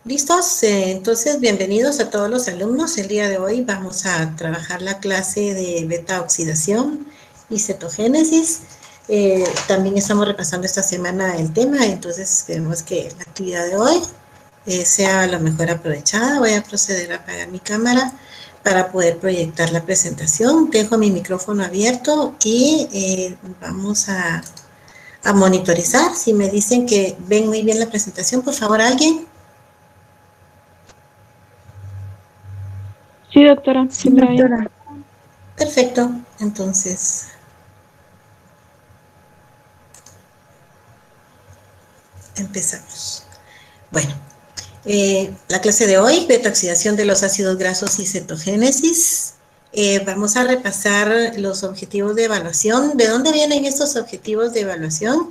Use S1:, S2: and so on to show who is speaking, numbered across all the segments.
S1: ¿Listos? Entonces, bienvenidos a todos los alumnos. El día de hoy vamos a trabajar la clase de beta-oxidación y cetogénesis. También estamos repasando esta semana el tema, entonces esperemos que la actividad de hoy sea lo mejor aprovechada. Voy a proceder a apagar mi cámara para poder proyectar la presentación. Dejo mi micrófono abierto y vamos a monitorizar. Si me dicen que ven muy bien la presentación, por favor, ¿alguien?
S2: Sí, doctora.
S1: Sí, doctora. Perfecto, entonces empezamos. Bueno, la clase de hoy, beta-oxidación de los ácidos grasos y cetogénesis. Vamos a repasar los objetivos de evaluación. ¿De dónde vienen estos objetivos de evaluación?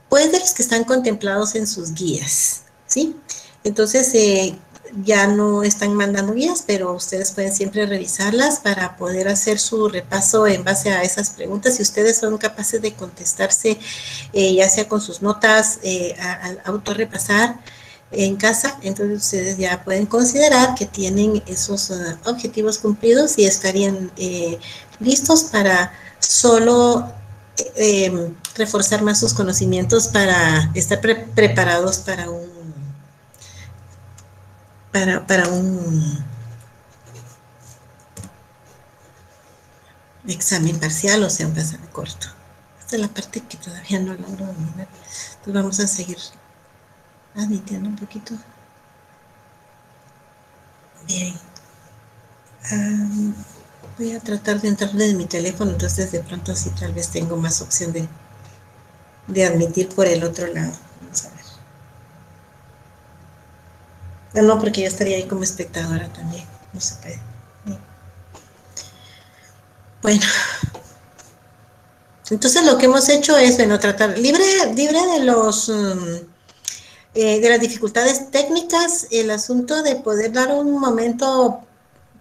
S1: Pues de los que están contemplados en sus guías, ¿sí? Entonces, ya no están mandando guías, pero ustedes pueden siempre revisarlas para poder hacer su repaso en base a esas preguntas. Si ustedes son capaces de contestarse, ya sea con sus notas, al autorrepasar en casa, entonces ustedes ya pueden considerar que tienen esos objetivos cumplidos y estarían listos para solo reforzar más sus conocimientos para estar preparados para un examen parcial, o sea, un examen corto. Esta es la parte que todavía no logro dominar. Entonces vamos a seguir admitiendo un poquito. Bien. Voy a tratar de entrar desde mi teléfono, entonces de pronto así tal vez tengo más opción de admitir por el otro lado. Vamos a ver. No, porque yo estaría ahí como espectadora también. No se puede. Bien. Bueno. Entonces lo que hemos hecho es, bueno, tratar libre de los de las dificultades técnicas, el asunto de poder dar un momento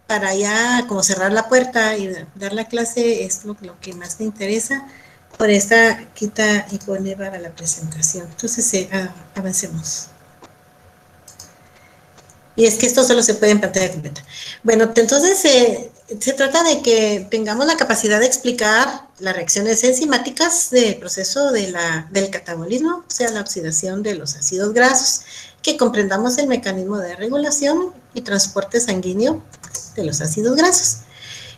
S1: para ya como cerrar la puerta y dar la clase es lo que más me interesa. Por esta quita y pone para la presentación. Entonces, avancemos. Y es que esto solo se puede en pantalla completa. Bueno, entonces se trata de que tengamos la capacidad de explicar las reacciones enzimáticas del proceso del catabolismo, o sea, la oxidación de los ácidos grasos, que comprendamos el mecanismo de regulación y transporte sanguíneo de los ácidos grasos,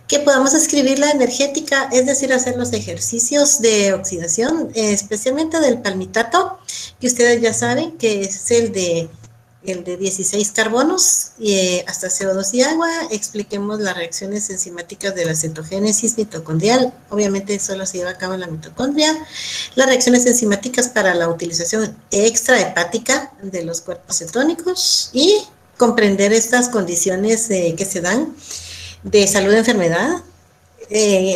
S1: que podamos escribir la energética, es decir, hacer los ejercicios de oxidación, especialmente del palmitato, que ustedes ya saben que es el de 16 carbonos hasta CO2 y agua. Expliquemos las reacciones enzimáticas de la cetogénesis mitocondrial. Obviamente solo se lleva a cabo en la mitocondria. Las reacciones enzimáticas para la utilización extrahepática de los cuerpos cetónicos y comprender estas condiciones que se dan de salud y enfermedad,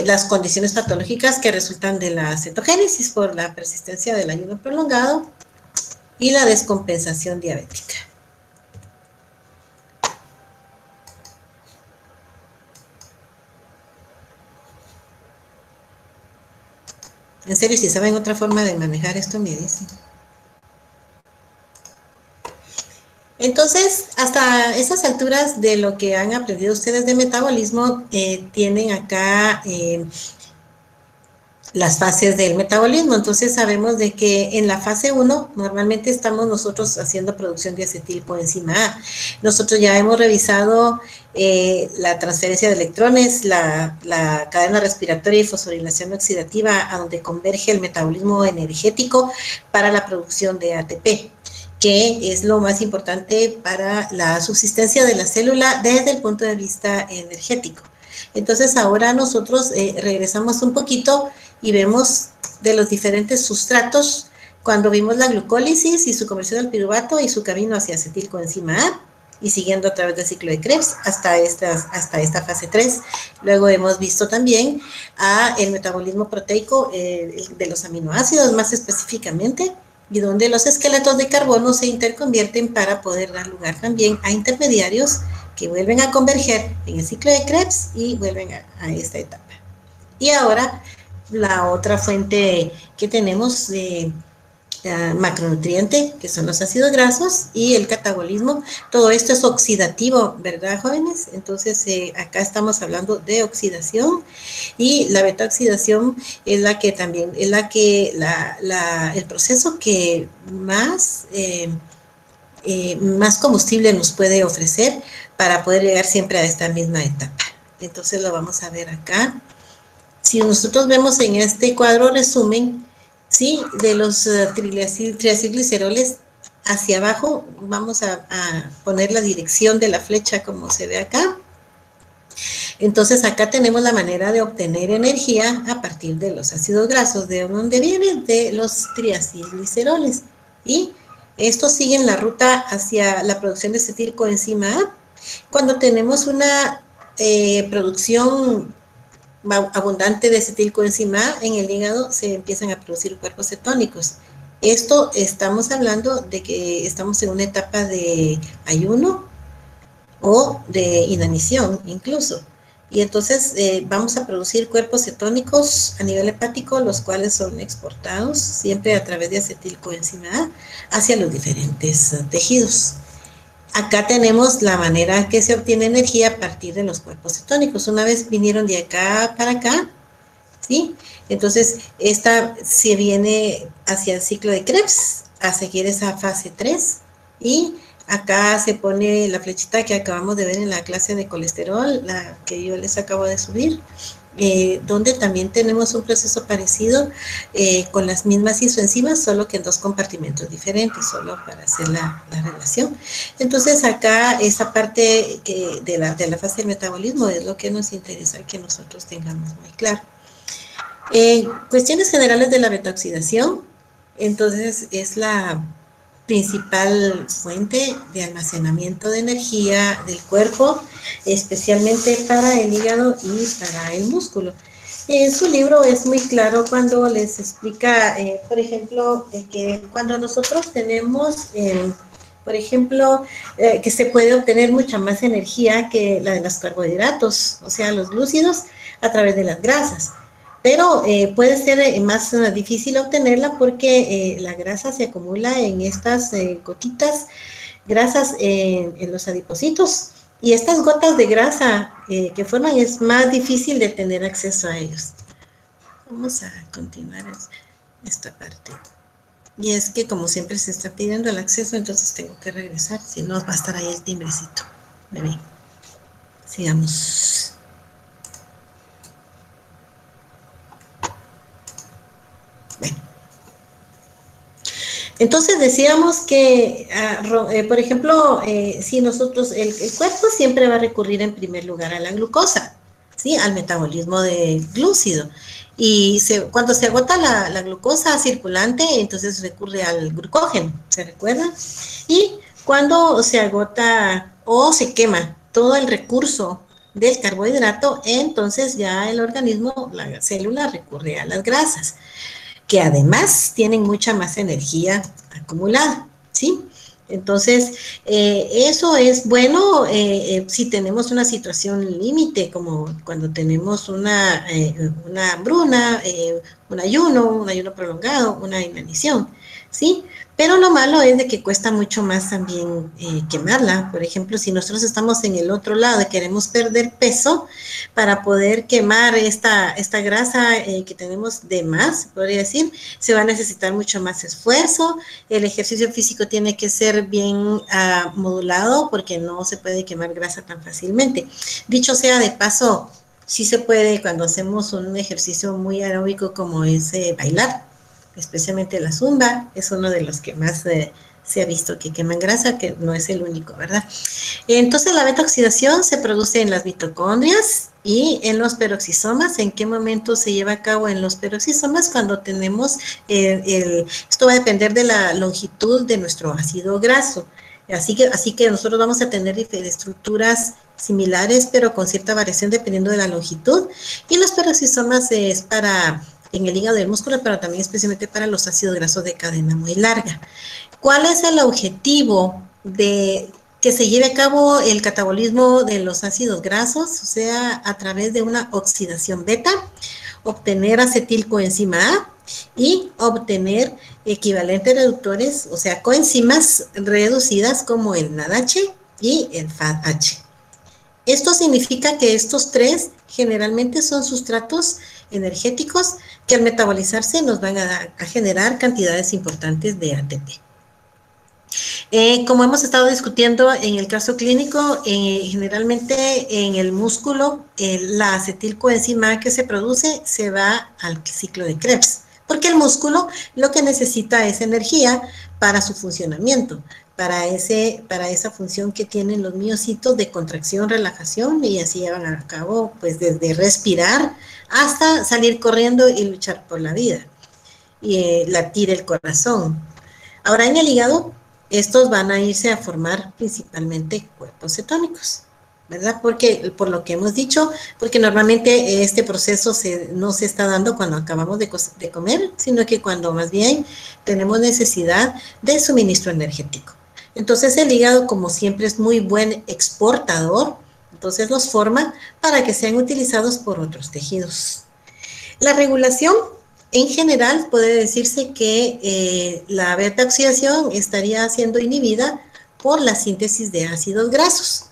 S1: las condiciones patológicas que resultan de la cetogénesis por la persistencia del ayuno prolongado y la descompensación diabética. En serio, si saben otra forma de manejar esto, me dicen. Entonces, hasta esas alturas de lo que han aprendido ustedes de metabolismo, tienen acá las fases del metabolismo. Entonces sabemos de que en la fase 1 normalmente estamos nosotros haciendo producción de acetilcoenzima A. Nosotros ya hemos revisado la transferencia de electrones, la cadena respiratoria y fosforilación oxidativa, a donde converge el metabolismo energético para la producción de ATP, que es lo más importante para la subsistencia de la célula desde el punto de vista energético. Entonces ahora nosotros regresamos un poquito y vemos de los diferentes sustratos cuando vimos la glucólisis y su conversión al piruvato y su camino hacia acetilcoenzima A, y siguiendo a través del ciclo de Krebs hasta esta fase 3. Luego hemos visto también el metabolismo proteico de los aminoácidos más específicamente, y donde los esqueletos de carbono se interconvierten para poder dar lugar también a intermediarios que vuelven a converger en el ciclo de Krebs y vuelven a esta etapa. Y ahora la otra fuente que tenemos macronutriente, que son los ácidos grasos, y el catabolismo. Todo esto es oxidativo, ¿verdad, jóvenes? Entonces, acá estamos hablando de oxidación, y la beta-oxidación es la que también, es la que, el proceso que más combustible nos puede ofrecer para poder llegar siempre a esta misma etapa. Entonces, lo vamos a ver acá. Si nosotros vemos en este cuadro resumen, ¿sí?, de los triacilgliceroles hacia abajo, vamos a poner la dirección de la flecha como se ve acá. Entonces acá tenemos la manera de obtener energía a partir de los ácidos grasos, de donde vienen, de los triacilgliceroles. Y estos siguen la ruta hacia la producción de acetilcoenzima A. Cuando tenemos una producción abundante de acetilcoenzima A en el hígado, se empiezan a producir cuerpos cetónicos. Esto estamos hablando de que estamos en una etapa de ayuno o de inanición incluso. Y entonces vamos a producir cuerpos cetónicos a nivel hepático, los cuales son exportados siempre a través de acetilcoenzima A hacia los diferentes tejidos. Acá tenemos la manera que se obtiene energía a partir de los cuerpos cetónicos. Una vez vinieron de acá para acá, ¿sí? Entonces, esta se viene hacia el ciclo de Krebs, a seguir esa fase 3, y acá se pone la flechita que acabamos de ver en la clase de colesterol, la que yo les acabo de subir, donde también tenemos un proceso parecido con las mismas isoenzimas, solo que en dos compartimentos diferentes, solo para hacer la relación. Entonces acá esa parte de la fase del metabolismo es lo que nos interesa que nosotros tengamos muy claro. Cuestiones generales de la beta-oxidación. Entonces es la principal fuente de almacenamiento de energía del cuerpo, especialmente para el hígado y para el músculo. En su libro es muy claro cuando les explica, por ejemplo, que cuando nosotros tenemos, por ejemplo, que se puede obtener mucha más energía que la de los carbohidratos, o sea, los glúcidos, a través de las grasas. Pero puede ser más difícil obtenerla porque la grasa se acumula en estas gotitas grasas en los adipocitos, y estas gotas de grasa que forman es más difícil de tener acceso a ellos. Vamos a continuar esta parte. Y es que como siempre se está pidiendo el acceso, entonces tengo que regresar, si no va a estar ahí el timbrecito. Bebé. Sigamos. Entonces decíamos que, por ejemplo, si nosotros, el cuerpo siempre va a recurrir en primer lugar a la glucosa, ¿sí?, al metabolismo de glúcido. Y cuando se agota la glucosa circulante, entonces recurre al glucógeno, ¿se recuerdan? Y cuando se agota o se quema todo el recurso del carbohidrato, entonces ya el organismo, la célula, recurre a las grasas, que además tienen mucha más energía acumulada, ¿sí? Entonces, eso es bueno si tenemos una situación límite, como cuando tenemos una hambruna, un ayuno prolongado, una inanición, ¿sí? Pero lo malo es de que cuesta mucho más también quemarla. Por ejemplo, si nosotros estamos en el otro lado y queremos perder peso, para poder quemar esta grasa que tenemos de más, podría decir, se va a necesitar mucho más esfuerzo. El ejercicio físico tiene que ser bien modulado, porque no se puede quemar grasa tan fácilmente. Dicho sea de paso, sí se puede cuando hacemos un ejercicio muy aeróbico como es bailar, especialmente la zumba, es uno de los que más se ha visto que queman grasa, que no es el único, ¿verdad? Entonces la beta-oxidación se produce en las mitocondrias y en los peroxisomas. ¿En qué momento se lleva a cabo en los peroxisomas? Cuando tenemos, esto va a depender de la longitud de nuestro ácido graso. Así que nosotros vamos a tener estructuras similares, pero con cierta variación dependiendo de la longitud. Y los peroxisomas es en el hígado del músculo, pero también especialmente para los ácidos grasos de cadena muy larga. ¿Cuál es el objetivo de que se lleve a cabo el catabolismo de los ácidos grasos? O sea, a través de una oxidación beta, obtener acetilcoenzima A y obtener equivalentes reductores, o sea, coenzimas reducidas como el NADH y el FADH. Esto significa que estos tres generalmente son sustratos energéticos que al metabolizarse nos van a generar cantidades importantes de ATP. Como hemos estado discutiendo en el caso clínico, generalmente en el músculo, la acetilcoenzima que se produce se va al ciclo de Krebs, porque el músculo lo que necesita es energía para su funcionamiento, para esa función que tienen los miocitos de contracción, relajación, y así llevan a cabo, pues, desde respirar hasta salir corriendo y luchar por la vida, y latir el corazón. Ahora, en el hígado, estos van a irse a formar principalmente cuerpos cetónicos, ¿verdad? Porque, por lo que hemos dicho, porque normalmente este proceso no se está dando cuando acabamos de comer, sino que cuando más bien tenemos necesidad de suministro energético. Entonces el hígado, como siempre, es muy buen exportador, entonces los forma para que sean utilizados por otros tejidos. La regulación, en general, puede decirse que la beta-oxidación estaría siendo inhibida por la síntesis de ácidos grasos,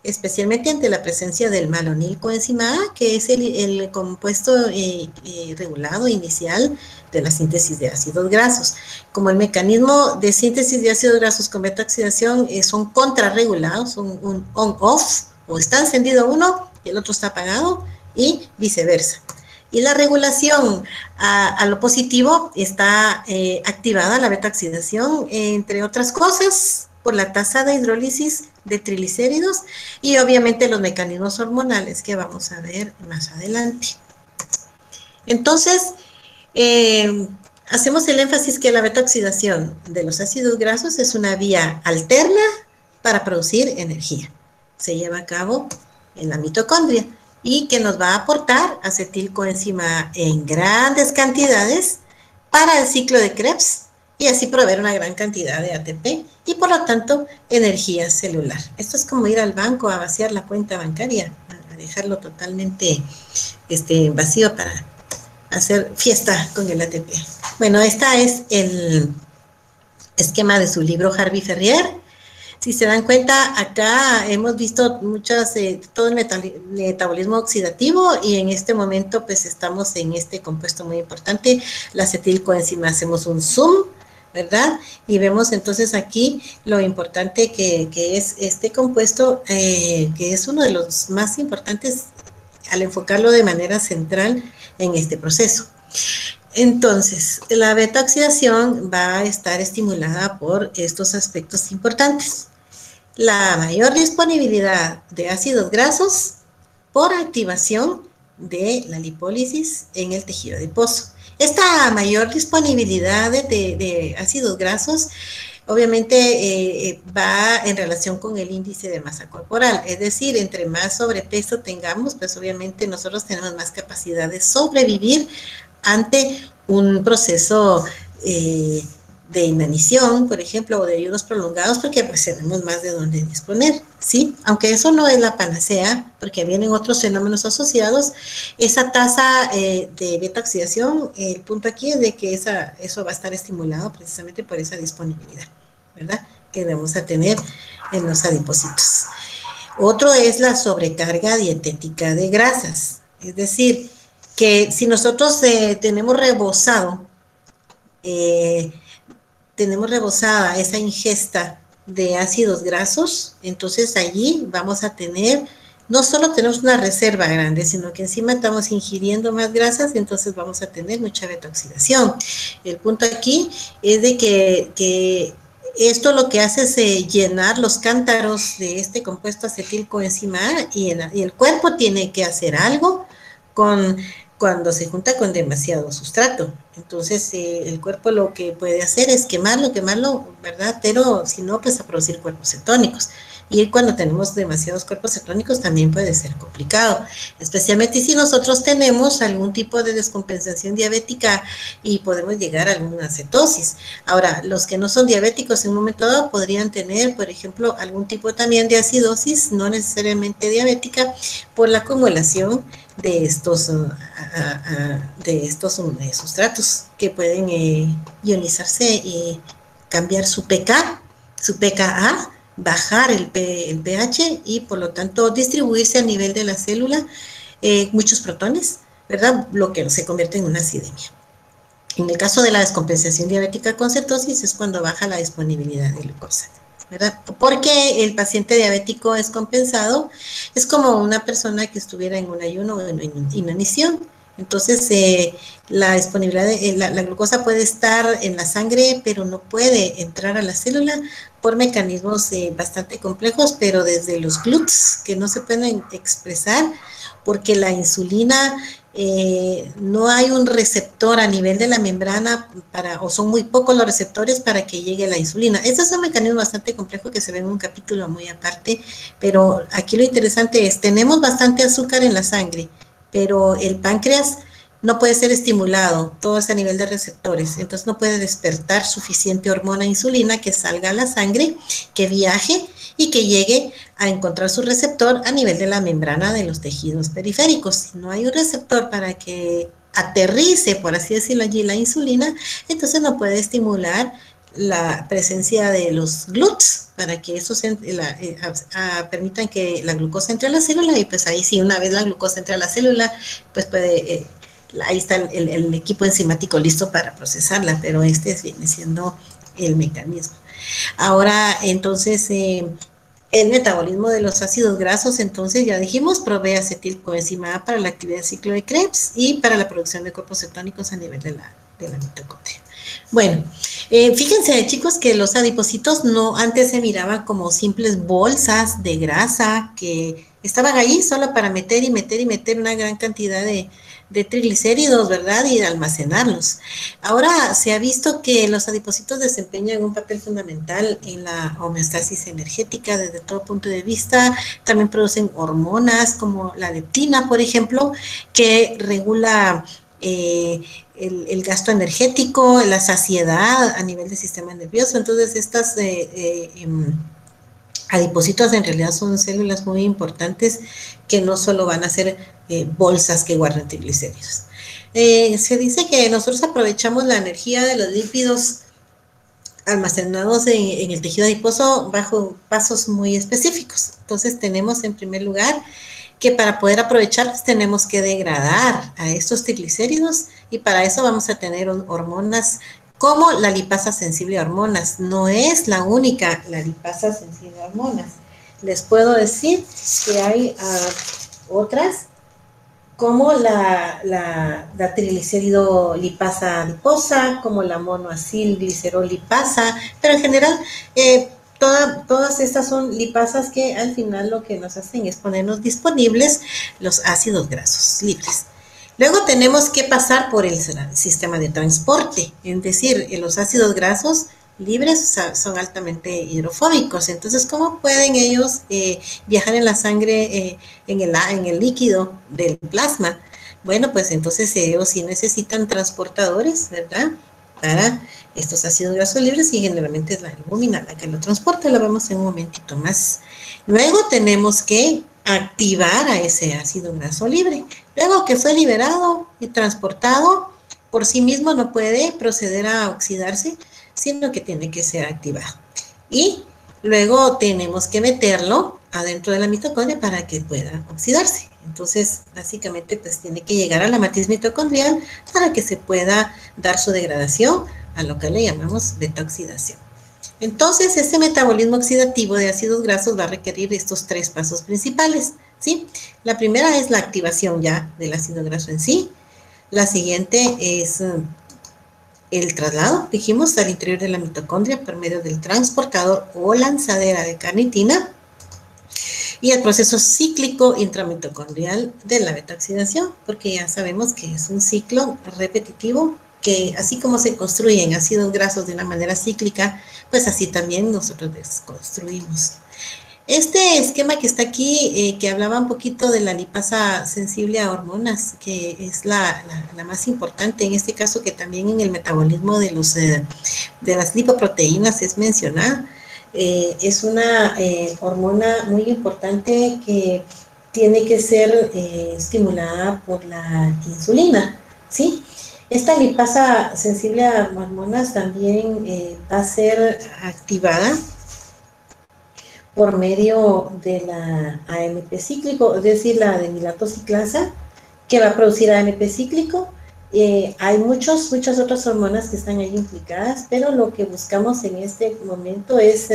S1: especialmente ante la presencia del malonilcoenzima A, que es el compuesto regulado inicial de la síntesis de ácidos grasos. Como el mecanismo de síntesis de ácidos grasos con beta-oxidación son contrarregulados, son un on-off, o está encendido uno y el otro está apagado, y viceversa. Y la regulación a lo positivo está activada la beta-oxidación, entre otras cosas, por la tasa de hidrólisis de triglicéridos y obviamente los mecanismos hormonales que vamos a ver más adelante. Entonces, hacemos el énfasis que la beta-oxidación de los ácidos grasos es una vía alterna para producir energía. Se lleva a cabo en la mitocondria y que nos va a aportar acetilcoenzima en grandes cantidades para el ciclo de Krebs y así proveer una gran cantidad de ATP y por lo tanto energía celular. Esto es como ir al banco a vaciar la cuenta bancaria, a dejarlo totalmente vacío para hacer fiesta con el ATP. Bueno, este es el esquema de su libro Harvey Ferrier. Si se dan cuenta, acá hemos visto todo el metabolismo oxidativo y en este momento pues estamos en este compuesto muy importante, la acetilcoenzima. Hacemos un zoom, ¿verdad? Y vemos entonces aquí lo importante que es este compuesto, que es uno de los más importantes al enfocarlo de manera central en este proceso. Entonces, la beta-oxidación va a estar estimulada por estos aspectos importantes. La mayor disponibilidad de ácidos grasos por activación de la lipólisis en el tejido adiposo. Esta mayor disponibilidad de ácidos grasos obviamente va en relación con el índice de masa corporal, es decir, entre más sobrepeso tengamos, pues obviamente nosotros tenemos más capacidad de sobrevivir ante un proceso de inanición, por ejemplo, o de ayunos prolongados, porque pues tenemos más de dónde disponer, ¿sí? Aunque eso no es la panacea, porque vienen otros fenómenos asociados, esa tasa de beta-oxidación, el punto aquí es de que eso va a estar estimulado precisamente por esa disponibilidad, ¿verdad?, que vamos a tener en los adipocitos. Otro es la sobrecarga dietética de grasas, es decir, que si nosotros tenemos rebosada esa ingesta de ácidos grasos, entonces allí vamos a tener, no solo tenemos una reserva grande, sino que encima estamos ingiriendo más grasas, entonces vamos a tener mucha beta-oxidación. El punto aquí es de que esto lo que hace es llenar los cántaros de este compuesto acetilcoenzima A y el cuerpo tiene que hacer algo cuando se junta con demasiado sustrato. Entonces, el cuerpo lo que puede hacer es quemarlo, ¿verdad? Pero si no, pues a producir cuerpos cetónicos. Y cuando tenemos demasiados cuerpos cetónicos también puede ser complicado, especialmente si nosotros tenemos algún tipo de descompensación diabética y podemos llegar a alguna cetosis. Ahora, los que no son diabéticos en un momento dado podrían tener, por ejemplo, algún tipo también de acidosis, no necesariamente diabética, por la acumulación de estos sustratos electrolitos que pueden ionizarse y cambiar su pK, su pKa, bajar el pH y por lo tanto distribuirse a nivel de la célula muchos protones, ¿verdad? Lo que se convierte en una acidemia. En el caso de la descompensación diabética con cetosis es cuando baja la disponibilidad de glucosa, ¿verdad? Porque el paciente diabético descompensado es como una persona que estuviera en un ayuno o en inanición. Entonces, la disponibilidad de la glucosa puede estar en la sangre, pero no puede entrar a la célula por mecanismos bastante complejos, pero desde los GLUTs, que no se pueden expresar, porque la insulina no hay un receptor a nivel de la membrana o son muy pocos los receptores para que llegue la insulina. Este es un mecanismo bastante complejo que se ve en un capítulo muy aparte, pero aquí lo interesante es, tenemos bastante azúcar en la sangre, pero el páncreas no puede ser estimulado, todo es a nivel de receptores, entonces no puede despertar suficiente hormona insulina que salga a la sangre, que viaje y que llegue a encontrar su receptor a nivel de la membrana de los tejidos periféricos. Si no hay un receptor para que aterrice, por así decirlo allí, la insulina, entonces no puede estimular la presencia de los GLUTs para que eso permitan que la glucosa entre a la célula y pues ahí sí, una vez la glucosa entre a la célula, pues puede... ahí está el equipo enzimático listo para procesarla, pero este viene siendo el mecanismo. Ahora, entonces, el metabolismo de los ácidos grasos, entonces ya dijimos, provee acetilcoenzima A para la actividad del ciclo de Krebs y para la producción de cuerpos cetónicos a nivel de la mitocondria. Bueno, fíjense chicos que los adipocitos no antes se miraban como simples bolsas de grasa que estaban allí solo para meter y meter y meter una gran cantidad de triglicéridos, ¿verdad? Y de almacenarlos. Ahora se ha visto que los adipocitos desempeñan un papel fundamental en la homeostasis energética desde todo punto de vista. También producen hormonas como la leptina, por ejemplo, que regula el gasto energético, la saciedad a nivel del sistema nervioso. Entonces, estas adipocitos en realidad son células muy importantes que no solo van a ser bolsas que guardan triglicéridos. Se dice que nosotros aprovechamos la energía de los lípidos almacenados en el tejido adiposo bajo pasos muy específicos. Entonces tenemos en primer lugar que para poder aprovecharlos tenemos que degradar a estos triglicéridos y para eso vamos a tener hormonas como la lipasa sensible a hormonas. No es la única la lipasa sensible a hormonas. Les puedo decir que hay otras como la triglicérido lipasa adiposa, como la monoacil glicerol lipasa, pero en general todas estas son lipasas que al final lo que nos hacen es ponernos disponibles los ácidos grasos libres. Luego tenemos que pasar por el sistema de transporte, es decir, los ácidos grasos libres son altamente hidrofóbicos, entonces ¿cómo pueden ellos viajar en la sangre, en el líquido del plasma? Bueno, pues entonces ellos sí necesitan transportadores, ¿verdad? Para estos ácidos grasos libres y generalmente es la albúmina la que lo transporta, lo vemos en un momentito más. Luego tenemos que activar a ese ácido graso libre. Luego que fue liberado y transportado, por sí mismo no puede proceder a oxidarse, sino que tiene que ser activado. Y luego tenemos que meterlo adentro de la mitocondria para que pueda oxidarse. Entonces, básicamente, pues tiene que llegar a la matriz mitocondrial para que se pueda dar su degradación, a lo que le llamamos beta-oxidación. Entonces, este metabolismo oxidativo de ácidos grasos va a requerir estos tres pasos principales, ¿sí? La primera es la activación ya del ácido graso en sí. La siguiente es el traslado, dijimos, al interior de la mitocondria por medio del transportador o lanzadera de carnitina y el proceso cíclico intramitocondrial de la beta-oxidación, porque ya sabemos que es un ciclo repetitivo que así como se construyen ácidos grasos de una manera cíclica, pues así también nosotros desconstruimos. Este esquema que está aquí, que hablaba un poquito de la lipasa sensible a hormonas, que es la más importante en este caso, que también en el metabolismo de las lipoproteínas es mencionada, es una hormona muy importante que tiene que ser estimulada por la insulina, ¿sí? Esta lipasa sensible a hormonas también va a ser activada por medio de la AMP cíclico, es decir, la adenilato ciclasa, que va a producir AMP cíclico. Hay muchas otras hormonas que están ahí implicadas, pero lo que buscamos en este momento es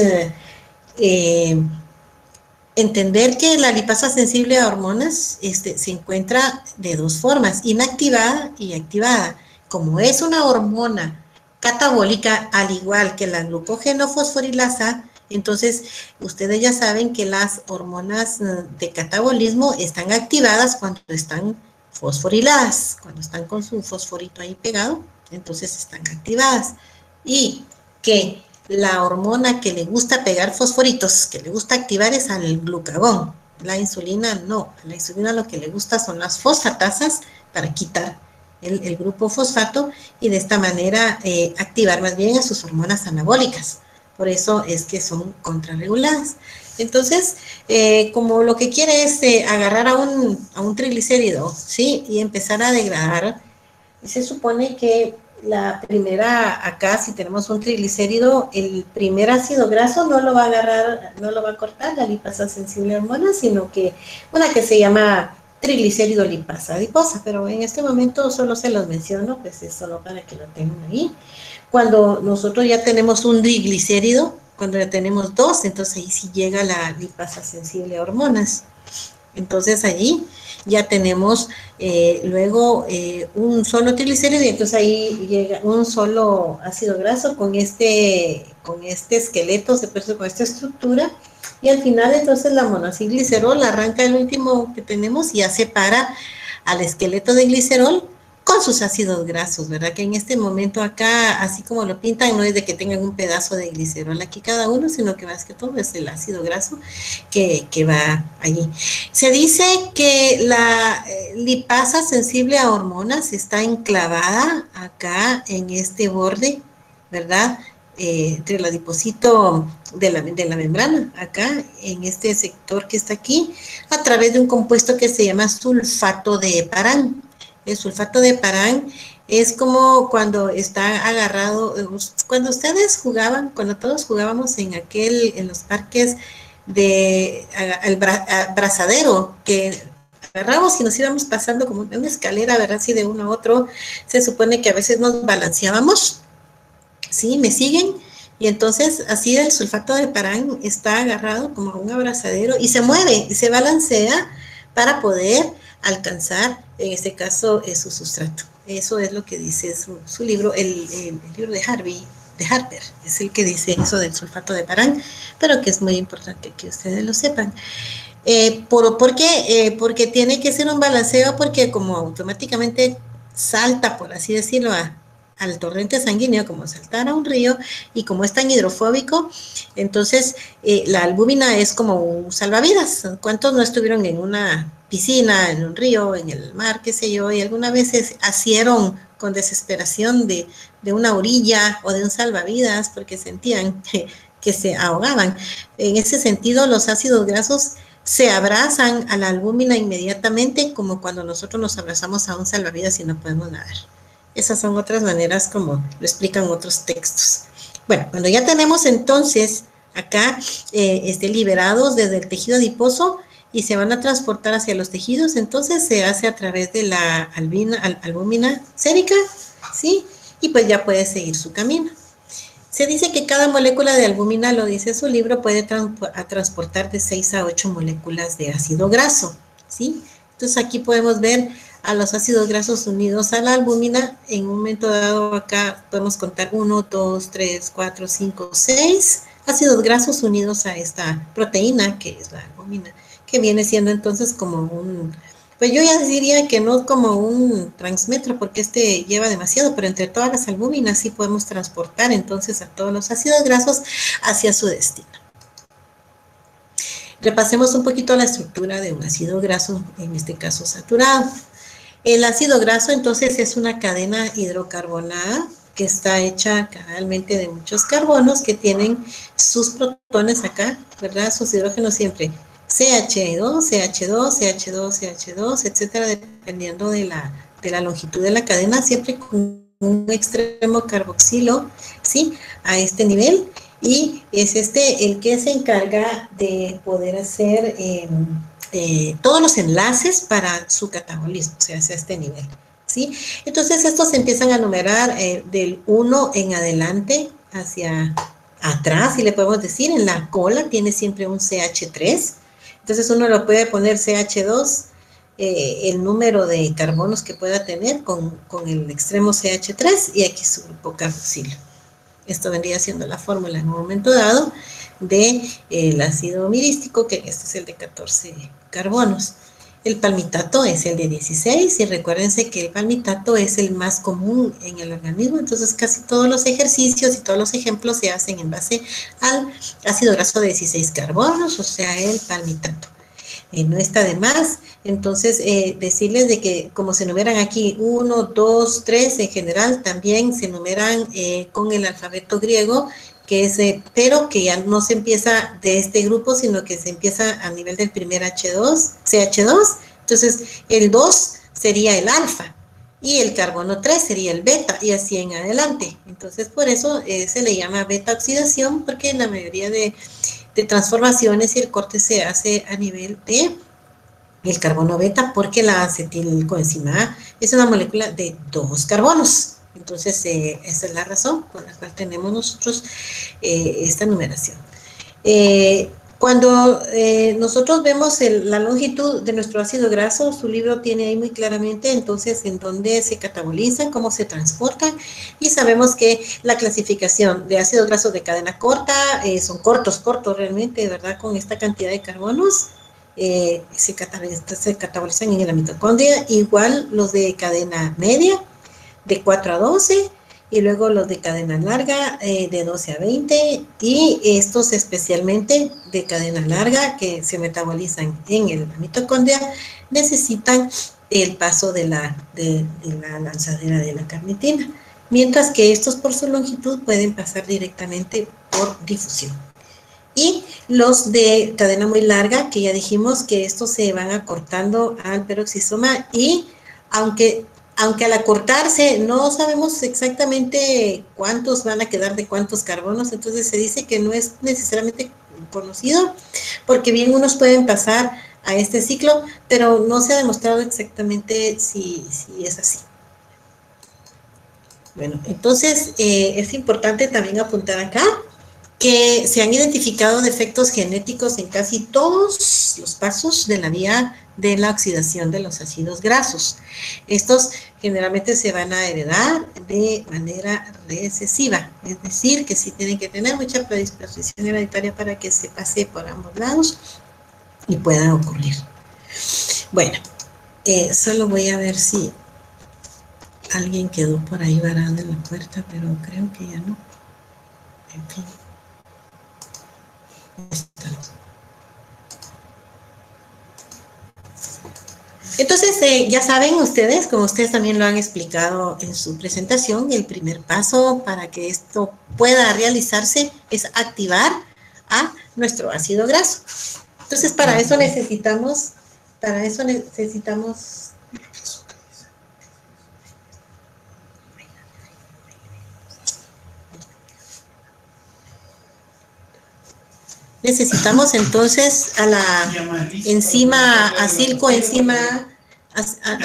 S1: entender que la lipasa sensible a hormonas se encuentra de dos formas, inactivada y activada. Como es una hormona catabólica, al igual que la glucogenofosforilasa, entonces ustedes ya saben que las hormonas de catabolismo están activadas cuando están fosforiladas, cuando están con su fosforito ahí pegado, entonces están activadas. Y que la hormona que le gusta pegar fosforitos, que le gusta activar es al glucagón. La insulina no, a la insulina lo que le gusta son las fosfatasas para quitar el grupo fosfato y de esta manera activar más bien a sus hormonas anabólicas. Por eso es que son contrarreguladas. Entonces, como lo que quiere es agarrar a un triglicérido, ¿sí? Y empezar a degradar, se supone que la primera, acá si tenemos un triglicérido, el primer ácido graso no lo va a agarrar, no lo va a cortar la lipasa sensible a hormonas, sino que una que se llama triglicérido lipasa adiposa, pero en este momento solo se los menciono, pues es solo para que lo tengan ahí. Cuando nosotros ya tenemos un triglicérido, cuando ya tenemos dos, entonces ahí sí llega la lipasa sensible a hormonas. Entonces allí ya tenemos luego un solo triglicérido y entonces ahí llega un solo ácido graso con este esqueleto, se puede decir, con esta estructura, y al final entonces la monacilglicerol arranca el último que tenemos y ya separa al esqueleto de glicerol con sus ácidos grasos, ¿verdad? Que en este momento acá, así como lo pintan, no es de que tengan un pedazo de glicerol aquí cada uno, sino que más que todo es el ácido graso que va allí. Se dice que la lipasa sensible a hormonas está enclavada acá en este borde, ¿verdad? Entre el adipocito de la membrana, acá en este sector que está aquí, a través de un compuesto que se llama sulfato de heparán. El sulfato de heparán es como cuando está agarrado, cuando ustedes jugaban, cuando todos jugábamos en los parques de el brazadero, que agarramos y nos íbamos pasando como una escalera, ¿verdad? Así de uno a otro, se supone que a veces nos balanceábamos, ¿sí? ¿Me siguen? Y entonces así el sulfato de heparán está agarrado como un abrazadero y se mueve y se balancea para poder alcanzar, en este caso, su sustrato. Eso es lo que dice su libro, el libro de Harper, es el que dice eso del sulfato de heparán, pero que es muy importante que ustedes lo sepan. ¿Por qué? Porque tiene que ser un balanceo, porque como automáticamente salta, por así decirlo, al torrente sanguíneo, como saltar a un río, y como es tan hidrofóbico, entonces la albúmina es como un salvavidas. ¿Cuántos no estuvieron en una piscina, en un río, en el mar, qué sé yo, y alguna vez asieron con desesperación de una orilla o de un salvavidas porque sentían que se ahogaban? En ese sentido, los ácidos grasos se abrazan a la albúmina inmediatamente, como cuando nosotros nos abrazamos a un salvavidas y no podemos nadar. Esas son otras maneras como lo explican otros textos. Bueno, cuando ya tenemos entonces acá liberados desde el tejido adiposo y se van a transportar hacia los tejidos, entonces se hace a través de la albúmina sérica, ¿sí? Y pues ya puede seguir su camino. Se dice que cada molécula de albúmina, lo dice su libro, puede transportar de 6 a 8 moléculas de ácido graso, ¿sí? Entonces aquí podemos ver a los ácidos grasos unidos a la albúmina. En un momento dado acá podemos contar 1, 2, 3, 4, 5, 6 ácidos grasos unidos a esta proteína que es la albúmina, que viene siendo entonces como un, pues yo ya diría que no como un transmetro, porque lleva demasiado, pero entre todas las albúminas sí podemos transportar entonces a todos los ácidos grasos hacia su destino. Repasemos un poquito la estructura de un ácido graso, en este caso saturado. El ácido graso entonces es una cadena hidrocarbonada que está hecha realmente de muchos carbonos que tienen sus protones acá, ¿verdad? Sus hidrógenos siempre CH2, CH2, CH2, CH2, etcétera, dependiendo de la la longitud de la cadena, siempre con un extremo carboxilo, ¿sí? A este nivel, y es el que se encarga de poder hacer todos los enlaces para su catabolismo, o sea, hacia este nivel, ¿sí? Entonces, estos se empiezan a numerar del 1 en adelante hacia atrás, y le podemos decir, en la cola tiene siempre un CH3, entonces uno lo puede poner CH2, el número de carbonos que pueda tener con el extremo CH3, y aquí su grupo carboxilo. Esto vendría siendo la fórmula en un momento dado del ácido mirístico, que este es el de 14 carbonos. El palmitato es el de 16, y recuérdense que el palmitato es el más común en el organismo, entonces casi todos los ejercicios y todos los ejemplos se hacen en base al ácido graso de 16 carbonos, o sea, el palmitato. No está de más, entonces decirles de que como se numeran aquí 1, 2, 3, en general también se numeran con el alfabeto griego, que es, pero que ya no se empieza de este grupo, sino que se empieza a nivel del primer H2, CH2, entonces el 2 sería el alfa, y el carbono 3 sería el beta, y así en adelante. Entonces por eso se le llama beta oxidación, porque en la mayoría de transformaciones y el corte se hace a nivel de el carbono beta, porque la acetilcoenzima A es una molécula de 2 carbonos. Entonces, esa es la razón por la cual tenemos nosotros esta numeración. Cuando nosotros vemos la longitud de nuestro ácido graso, su libro tiene ahí muy claramente, entonces, en dónde se catabolizan, cómo se transportan, y sabemos que la clasificación de ácidos grasos de cadena corta son cortos realmente, ¿verdad? Con esta cantidad de carbonos, se catabolizan en la mitocondria, igual los de cadena media, de 4 a 12, y luego los de cadena larga de 12 a 20, y estos especialmente de cadena larga que se metabolizan en la mitocondria necesitan el paso de la lanzadera de la carnitina, mientras que estos por su longitud pueden pasar directamente por difusión. Y los de cadena muy larga, que ya dijimos que estos se van acortando al peroxisoma, y aunque al acortarse no sabemos exactamente cuántos van a quedar de cuántos carbonos, entonces se dice que no es necesariamente conocido, porque bien unos pueden pasar a este ciclo, pero no se ha demostrado exactamente si es así. Bueno, entonces es importante también apuntar acá que se han identificado defectos genéticos en casi todos los pasos de la vía de la oxidación de los ácidos grasos. Estos generalmente se van a heredar de manera recesiva, es decir, que sí tienen que tener mucha predisposición hereditaria para que se pase por ambos lados y puedan ocurrir. Bueno, solo voy a ver si alguien quedó por ahí varado en la puerta, pero creo que ya no. En fin. Entonces, ya saben ustedes, como ustedes también lo han explicado en su presentación, el primer paso para que esto pueda realizarse es activar a nuestro ácido graso. Entonces, para eso necesitamos entonces a la enzima acilcoenzima a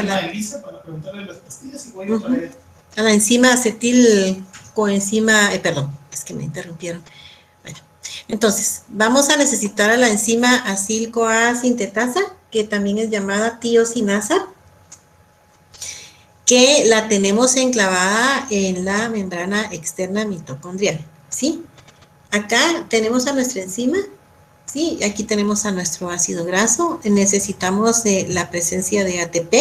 S1: la enzima acetilcoenzima, perdón, es que me interrumpieron. Bueno, entonces vamos a necesitar a la enzima acil-CoA sintetasa, que también es llamada tiosinasa, que la tenemos enclavada en la membrana externa mitocondrial, ¿sí? Acá tenemos a nuestra enzima, ¿sí? Aquí tenemos a nuestro ácido graso, necesitamos la presencia de ATP.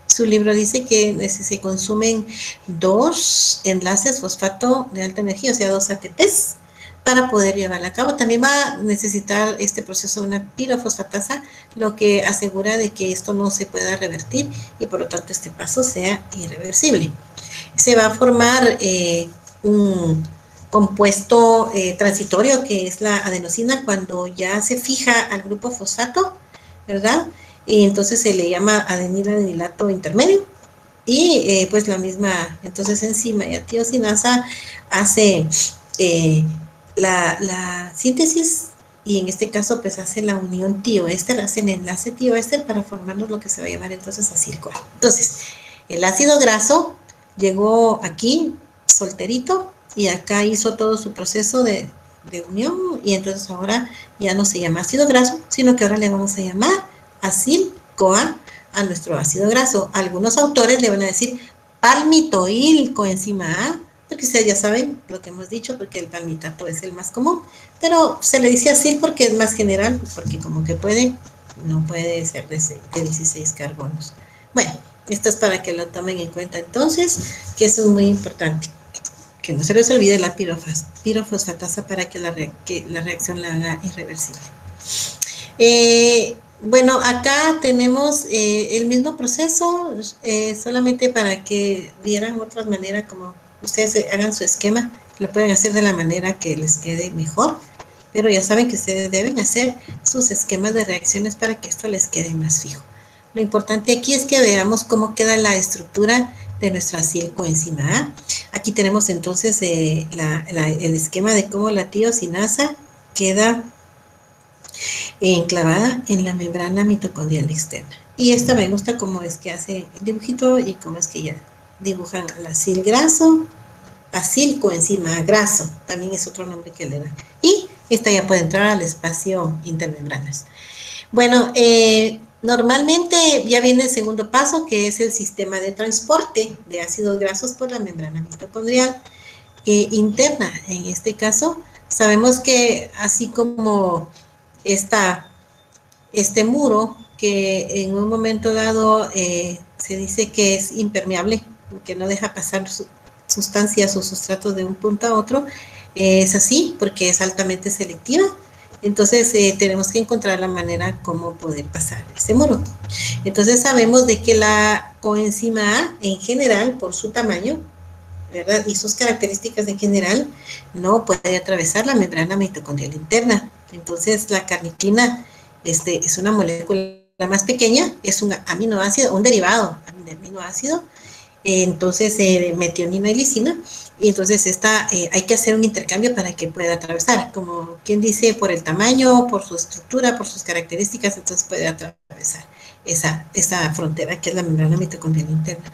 S1: Su libro dice que se consumen 2 enlaces fosfato de alta energía, o sea, 2 ATPs, para poder llevarla a cabo. También va a necesitar este proceso una pirofosfatasa, lo que asegura de que esto no se pueda revertir y por lo tanto este paso sea irreversible. Se va a formar un compuesto transitorio, que es la adenosina, cuando ya se fija al grupo fosfato, ¿verdad? Y entonces se le llama adeniladilato intermedio, Y pues la misma, entonces enzima y tiosinasa hace la síntesis y en este caso pues hace la unión tioéster, hace el enlace tioéster para formarnos lo que se va a llamar entonces acil-CoA. Entonces, el ácido graso llegó aquí solterito y acá hizo todo su proceso de unión y entonces ahora ya no se llama ácido graso, sino que ahora le vamos a llamar acil-CoA a nuestro ácido graso. Algunos autores le van a decir palmitoil coenzima A, porque ustedes ya saben lo que hemos dicho, porque el palmitato es el más común, pero se le dice así porque es más general, porque como que no puede ser de 16 carbonos. Bueno, esto es para que lo tomen en cuenta entonces, que eso es muy importante. Que no se les olvide la pirofosfatasa para que la reacción la haga irreversible. Bueno, acá tenemos el mismo proceso, solamente para que vieran otras maneras como ustedes hagan su esquema, lo pueden hacer de la manera que les quede mejor, pero ya saben que ustedes deben hacer sus esquemas de reacciones para que esto les quede más fijo. Lo importante aquí es que veamos cómo queda la estructura de nuestra acil-coenzima A. Aquí tenemos entonces el esquema de cómo la tiosinasa queda enclavada en la membrana mitocondrial externa. Y esta me gusta cómo es que hace el dibujito y cómo es que ya dibujan al acil graso, acil-coenzima graso, también es otro nombre que le dan. Y esta ya puede entrar al espacio intermembranas. Bueno, normalmente ya viene el segundo paso, que es el sistema de transporte de ácidos grasos por la membrana mitocondrial interna. En este caso, sabemos que así como este muro, que en un momento dado se dice que es impermeable, que no deja pasar sustancias o sustratos de un punto a otro, es así porque es altamente selectiva. Entonces tenemos que encontrar la manera como poder pasar ese muro. Entonces sabemos de que la coenzima A en general, por su tamaño, ¿verdad? Y sus características en general, no puede atravesar la membrana mitocondrial interna. Entonces la carnitina es una molécula más pequeña, es un aminoácido, un derivado de aminoácido, entonces metionina y lisina, y entonces hay que hacer un intercambio para que pueda atravesar, como quien dice, por el tamaño, por su estructura, por sus características, entonces puede atravesar esa frontera que es la membrana mitocondrial interna.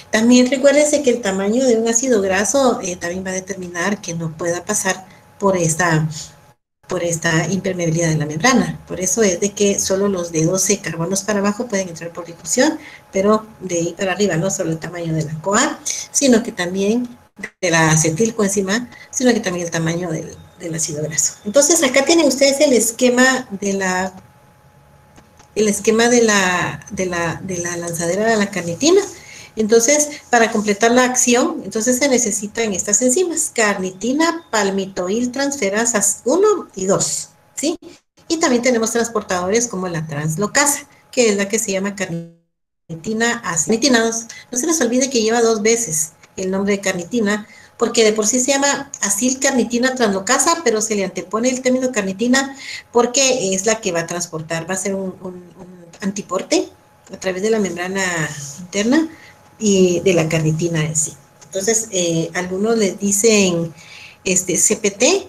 S1: También recuérdense que el tamaño de un ácido graso también va a determinar que no pueda pasar por esta impermeabilidad de la membrana. Por eso es de que solo los de 12 carbonos para abajo pueden entrar por difusión, pero de ahí para arriba no solo el tamaño de la CoA, sino que también de la acetilcoenzima, sino que también el tamaño del ácido graso. Entonces acá tienen ustedes el esquema de la lanzadera de la carnitina. Entonces, para completar la acción, entonces se necesitan estas enzimas, carnitina, palmitoil transferasas 1 y 2, ¿sí? Y también tenemos transportadores como la translocasa, que es la que se llama carnitina carnitina. No se les olvide que lleva 2 veces el nombre de carnitina, porque de por sí se llama acil-carnitina translocasa, pero se le antepone el término carnitina porque es la que va a transportar, va a ser un antiporte a través de la membrana interna y de la carnitina en sí. Entonces, algunos les dicen CPT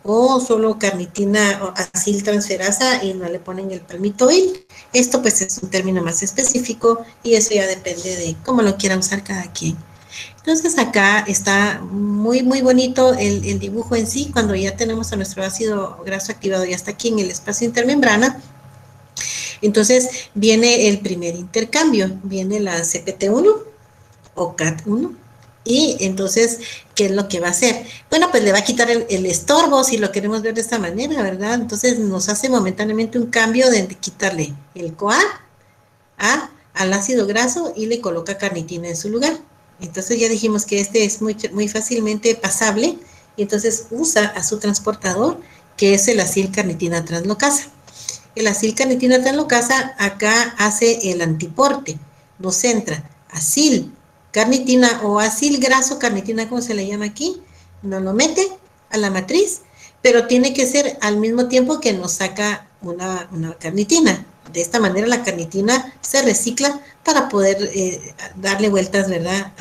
S1: o solo carnitina o aciltransferasa y no le ponen el palmitoil. Esto pues es un término más específico y eso ya depende de cómo lo quiera usar cada quien. Entonces acá está muy muy bonito el dibujo en sí, cuando ya tenemos a nuestro ácido graso activado ya está aquí en el espacio intermembrana. Entonces viene el primer intercambio, viene la CPT1 o CAT1 y entonces, ¿qué es lo que va a hacer? Bueno, pues le va a quitar el estorbo si lo queremos ver de esta manera, ¿verdad? Entonces nos hace momentáneamente un cambio de quitarle el CoA al ácido graso y le coloca carnitina en su lugar. Entonces ya dijimos que este es muy, muy fácilmente pasable y entonces usa a su transportador que es el acil-carnitina translocasa. El acil-carnitina translocasa acá hace el antiporte, nos entra acil-carnitina o acil-graso-carnitina, como se le llama aquí, nos lo mete a la matriz, pero tiene que ser al mismo tiempo que nos saca una carnitina. De esta manera la carnitina se recicla para poder darle vueltas, ¿verdad?,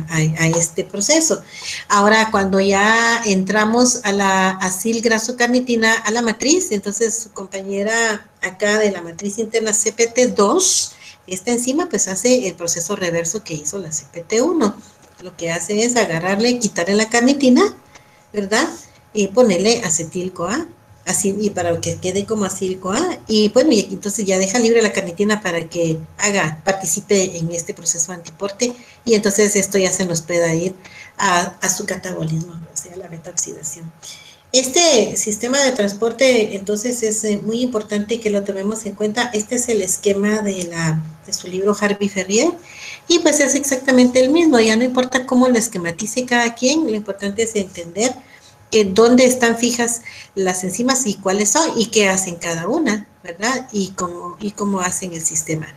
S1: a este proceso. Ahora, cuando ya entramos a la acilgrasocarnitina, a la matriz, entonces su compañera acá de la matriz interna CPT2, esta enzima pues hace el proceso reverso que hizo la CPT1. Lo que hace es agarrarle, quitarle la carnitina, ¿verdad?, y ponerle acetil-CoA, así, y para que quede como acetil-CoA, y bueno, y entonces ya deja libre la carnitina para que participe en este proceso antiporte, y entonces esto ya se nos pueda ir a su catabolismo, o sea, la beta-oxidación. Este sistema de transporte, entonces, es muy importante que lo tomemos en cuenta. Este es el esquema de su libro Harvey Ferrier, y pues es exactamente el mismo. Ya no importa cómo lo esquematice cada quien, lo importante es entender dónde están fijas las enzimas y cuáles son y qué hacen cada una, ¿verdad? Y cómo hacen el sistema.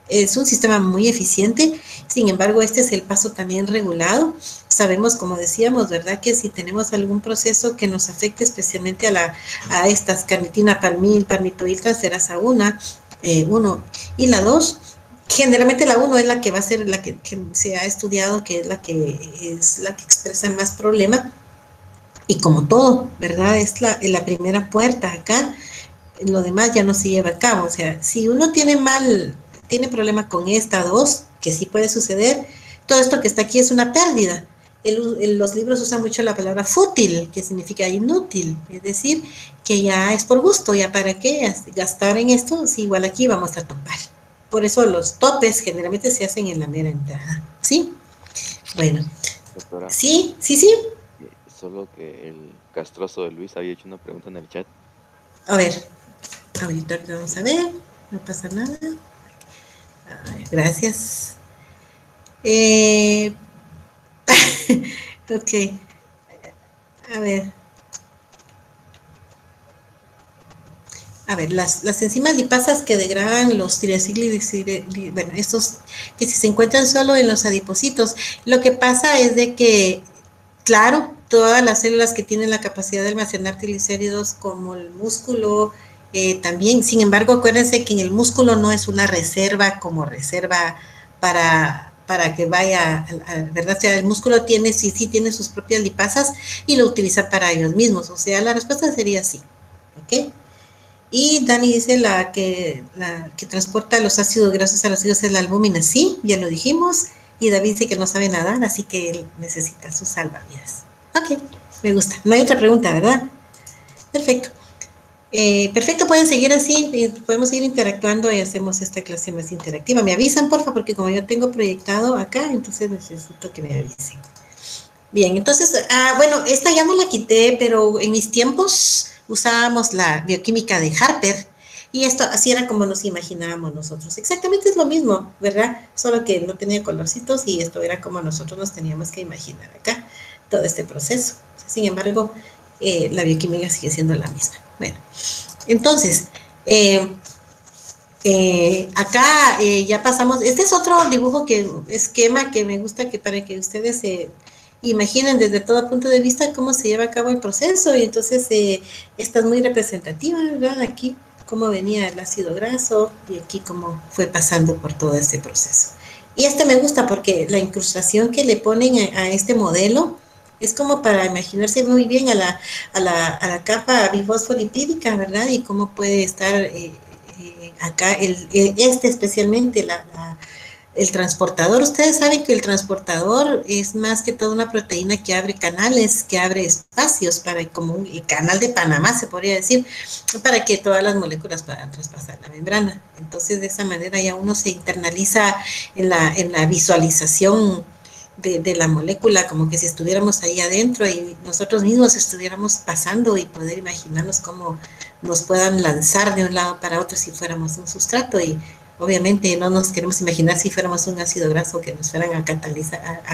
S1: Es un sistema muy eficiente, sin embargo, este es el paso también regulado. Sabemos, como decíamos, ¿verdad?, que si tenemos algún proceso que nos afecte especialmente a estas carnitina, palmil, palmitoil, transferasa 1 y la 2, generalmente la 1 es la que va a ser la que se ha estudiado, que es la que expresa más problema, y como todo, ¿verdad?, es la primera puerta acá, lo demás ya no se lleva a cabo. O sea, si uno tiene problema con esta 2, que sí puede suceder, todo esto que está aquí es una pérdida. Los libros usan mucho la palabra fútil, que significa inútil, es decir, que ya es por gusto, ya para qué gastar en esto, si igual aquí vamos a topar. Por eso los topes generalmente se hacen en la mera entrada, ¿sí? Bueno,
S2: Doctora,
S1: sí.
S2: solo que el castroso de Luis había hecho una pregunta en el chat.
S1: A ver, ahorita vamos a ver, no pasa nada. Gracias. Ok, a ver. Las enzimas lipasas que degradan los tiracíclidos, bueno, estos que si se encuentran solo en los adipocitos, lo que pasa es de que, claro, todas las células que tienen la capacidad de almacenar triglicéridos, como el músculo, también, sin embargo, acuérdense que en el músculo no es una reserva como reserva para que vaya, ¿verdad? O sea, el músculo sí tiene sus propias lipasas y lo utiliza para ellos mismos. O sea, la respuesta sería sí, ¿ok? Y Dani dice la que transporta los ácidos grasos a los higos es la albúmina. Sí, ya lo dijimos. Y David dice que no sabe nadar, así que él necesita sus salvavidas. Ok, me gusta. No hay otra pregunta, ¿verdad? Perfecto. Perfecto, pueden seguir así, podemos seguir interactuando y hacemos esta clase más interactiva. Me avisan, porfa, porque como yo tengo proyectado acá, entonces necesito que me avisen. Bien, entonces, bueno, esta ya no la quité, pero en mis tiempos usábamos la bioquímica de Harper, y esto así era como nos imaginábamos nosotros. Exactamente es lo mismo, ¿verdad? Solo que no tenía colorcitos y esto era como nosotros nos teníamos que imaginar acá, todo este proceso. Sin embargo, la bioquímica sigue siendo la misma. Bueno, entonces, acá ya pasamos, este es otro esquema que me gusta para que ustedes se imaginen desde todo punto de vista cómo se lleva a cabo el proceso, y entonces esta es muy representativa, ¿verdad? Aquí cómo venía el ácido graso y aquí cómo fue pasando por todo este proceso. Y me gusta porque la incrustación que le ponen a este modelo es como para imaginarse muy bien a la capa bifosfolipídica, ¿verdad? Y cómo puede estar acá, especialmente el transportador. Ustedes saben que el transportador es más que todo una proteína que abre canales, que abre espacios, como el canal de Panamá, se podría decir, para que todas las moléculas puedan traspasar la membrana. Entonces, de esa manera ya uno se internaliza en la visualización de la molécula, como que si estuviéramos ahí adentro y nosotros mismos estuviéramos pasando, y poder imaginarnos cómo nos puedan lanzar de un lado para otro si fuéramos un sustrato. Y obviamente no nos queremos imaginar si fuéramos un ácido graso que nos fueran a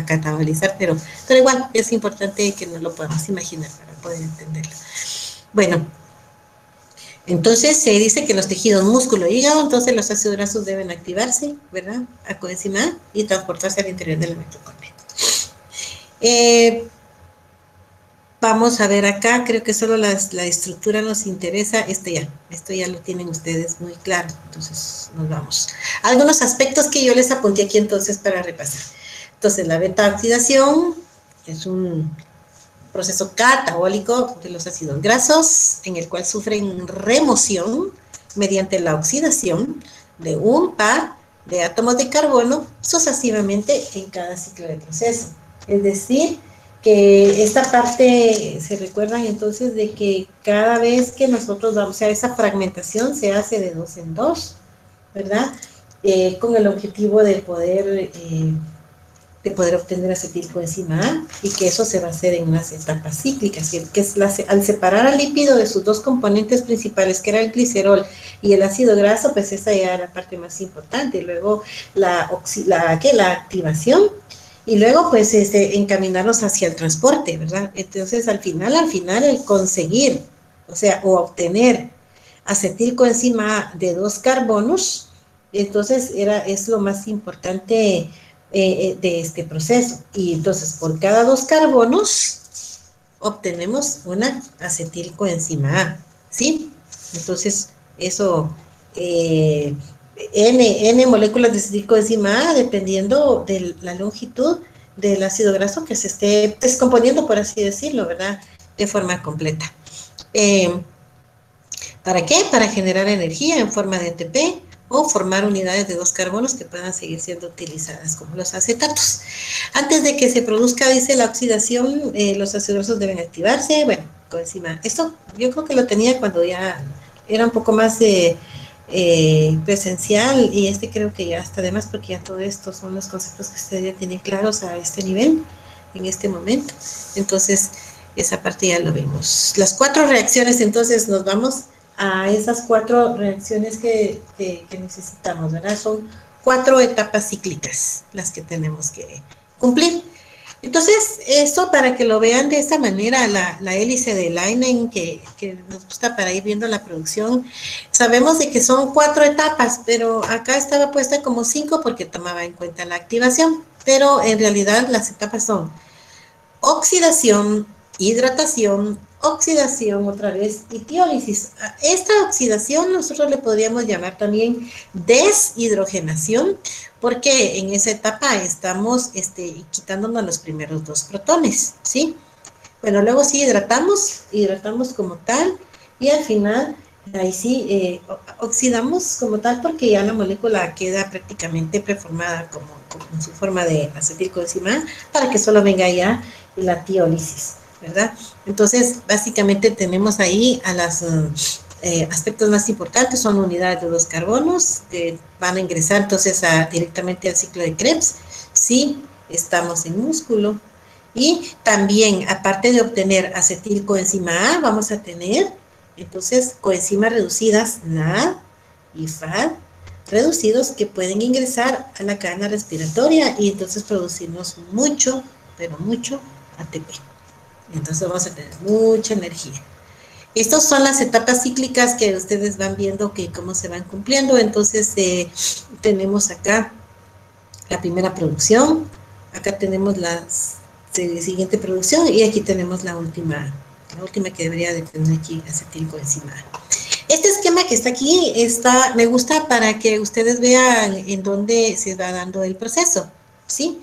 S1: catabolizar, pero igual es importante que nos lo podamos imaginar para poder entenderlo. Bueno, entonces se dice que los tejidos músculo y hígado, entonces los ácidos grasos deben activarse, ¿verdad?, a coenzima A, y transportarse al interior de la mitocondria. Vamos a ver acá, creo que solo la estructura nos interesa, esto ya lo tienen ustedes muy claro, entonces nos vamos. Algunos aspectos que yo les apunté aquí entonces para repasar. Entonces la beta oxidación es un proceso catabólico de los ácidos grasos en el cual sufren remoción mediante la oxidación de un par de átomos de carbono sucesivamente en cada ciclo de proceso. Es decir, que esta parte, se recuerdan entonces de que cada vez que nosotros vamos, o sea, esa fragmentación se hace de 2 en 2, ¿verdad? Con el objetivo de poder obtener acetilcoenzima A y que eso se va a hacer en unas etapas cíclicas, que es al separar al lípido de sus dos componentes principales, que era el glicerol y el ácido graso, pues esa ya era la parte más importante. Y luego la activación y luego pues encaminarnos hacia el transporte, ¿verdad? Entonces al final el conseguir, o sea, o obtener acetilcoenzima A de 2 carbonos, entonces es lo más importante de este proceso. Y entonces por cada 2 carbonos obtenemos una acetilcoenzima A, ¿sí? Entonces eso, N moléculas de acetilcoenzima A dependiendo de la longitud del ácido graso que se esté descomponiendo, por así decirlo, ¿verdad? De forma completa. ¿Para qué? Para generar energía en forma de ATP o formar unidades de 2 carbonos que puedan seguir siendo utilizadas como los acetatos. Antes de que se produzca, dice, la oxidación, los ácidos grasos deben activarse. Bueno, coenzima. Esto yo creo que lo tenía cuando ya era un poco más presencial, y creo que ya está de más porque ya todo esto son los conceptos que ustedes ya tienen claros a este nivel, en este momento. Entonces, esa parte ya lo vimos. Las 4 reacciones, entonces nos vamos a esas 4 reacciones que necesitamos, ¿verdad? Son 4 etapas cíclicas las que tenemos que cumplir. Entonces, esto para que lo vean de esta manera, la hélice de Leinen que nos gusta para ir viendo la producción, sabemos de que son 4 etapas, pero acá estaba puesta como 5 porque tomaba en cuenta la activación, pero en realidad las etapas son oxidación, hidratación, oxidación otra vez y tiólisis. Esta oxidación nosotros le podríamos llamar también deshidrogenación, porque en esa etapa estamos quitándonos los primeros 2 protones, ¿sí? Bueno, luego sí hidratamos como tal, y al final ahí sí oxidamos como tal porque ya la molécula queda prácticamente preformada como en su forma de acetilcoenzima, para que solo venga ya la tiólisis, ¿verdad? Entonces, básicamente tenemos ahí a los aspectos más importantes, son unidades de 2 carbonos que van a ingresar entonces directamente al ciclo de Krebs, si estamos en músculo. Y también, aparte de obtener acetilcoenzima A, vamos a tener entonces coenzimas reducidas NAD y FAD reducidos que pueden ingresar a la cadena respiratoria y entonces producirnos mucho, pero mucho ATP. Entonces vamos a tener mucha energía. Estas son las etapas cíclicas que ustedes van viendo que cómo se van cumpliendo. Entonces tenemos acá la primera producción, acá tenemos la siguiente producción y aquí tenemos la última que debería de tener aquí acetilcoenzima. Este esquema que está aquí me gusta para que ustedes vean en dónde se va dando el proceso, ¿sí?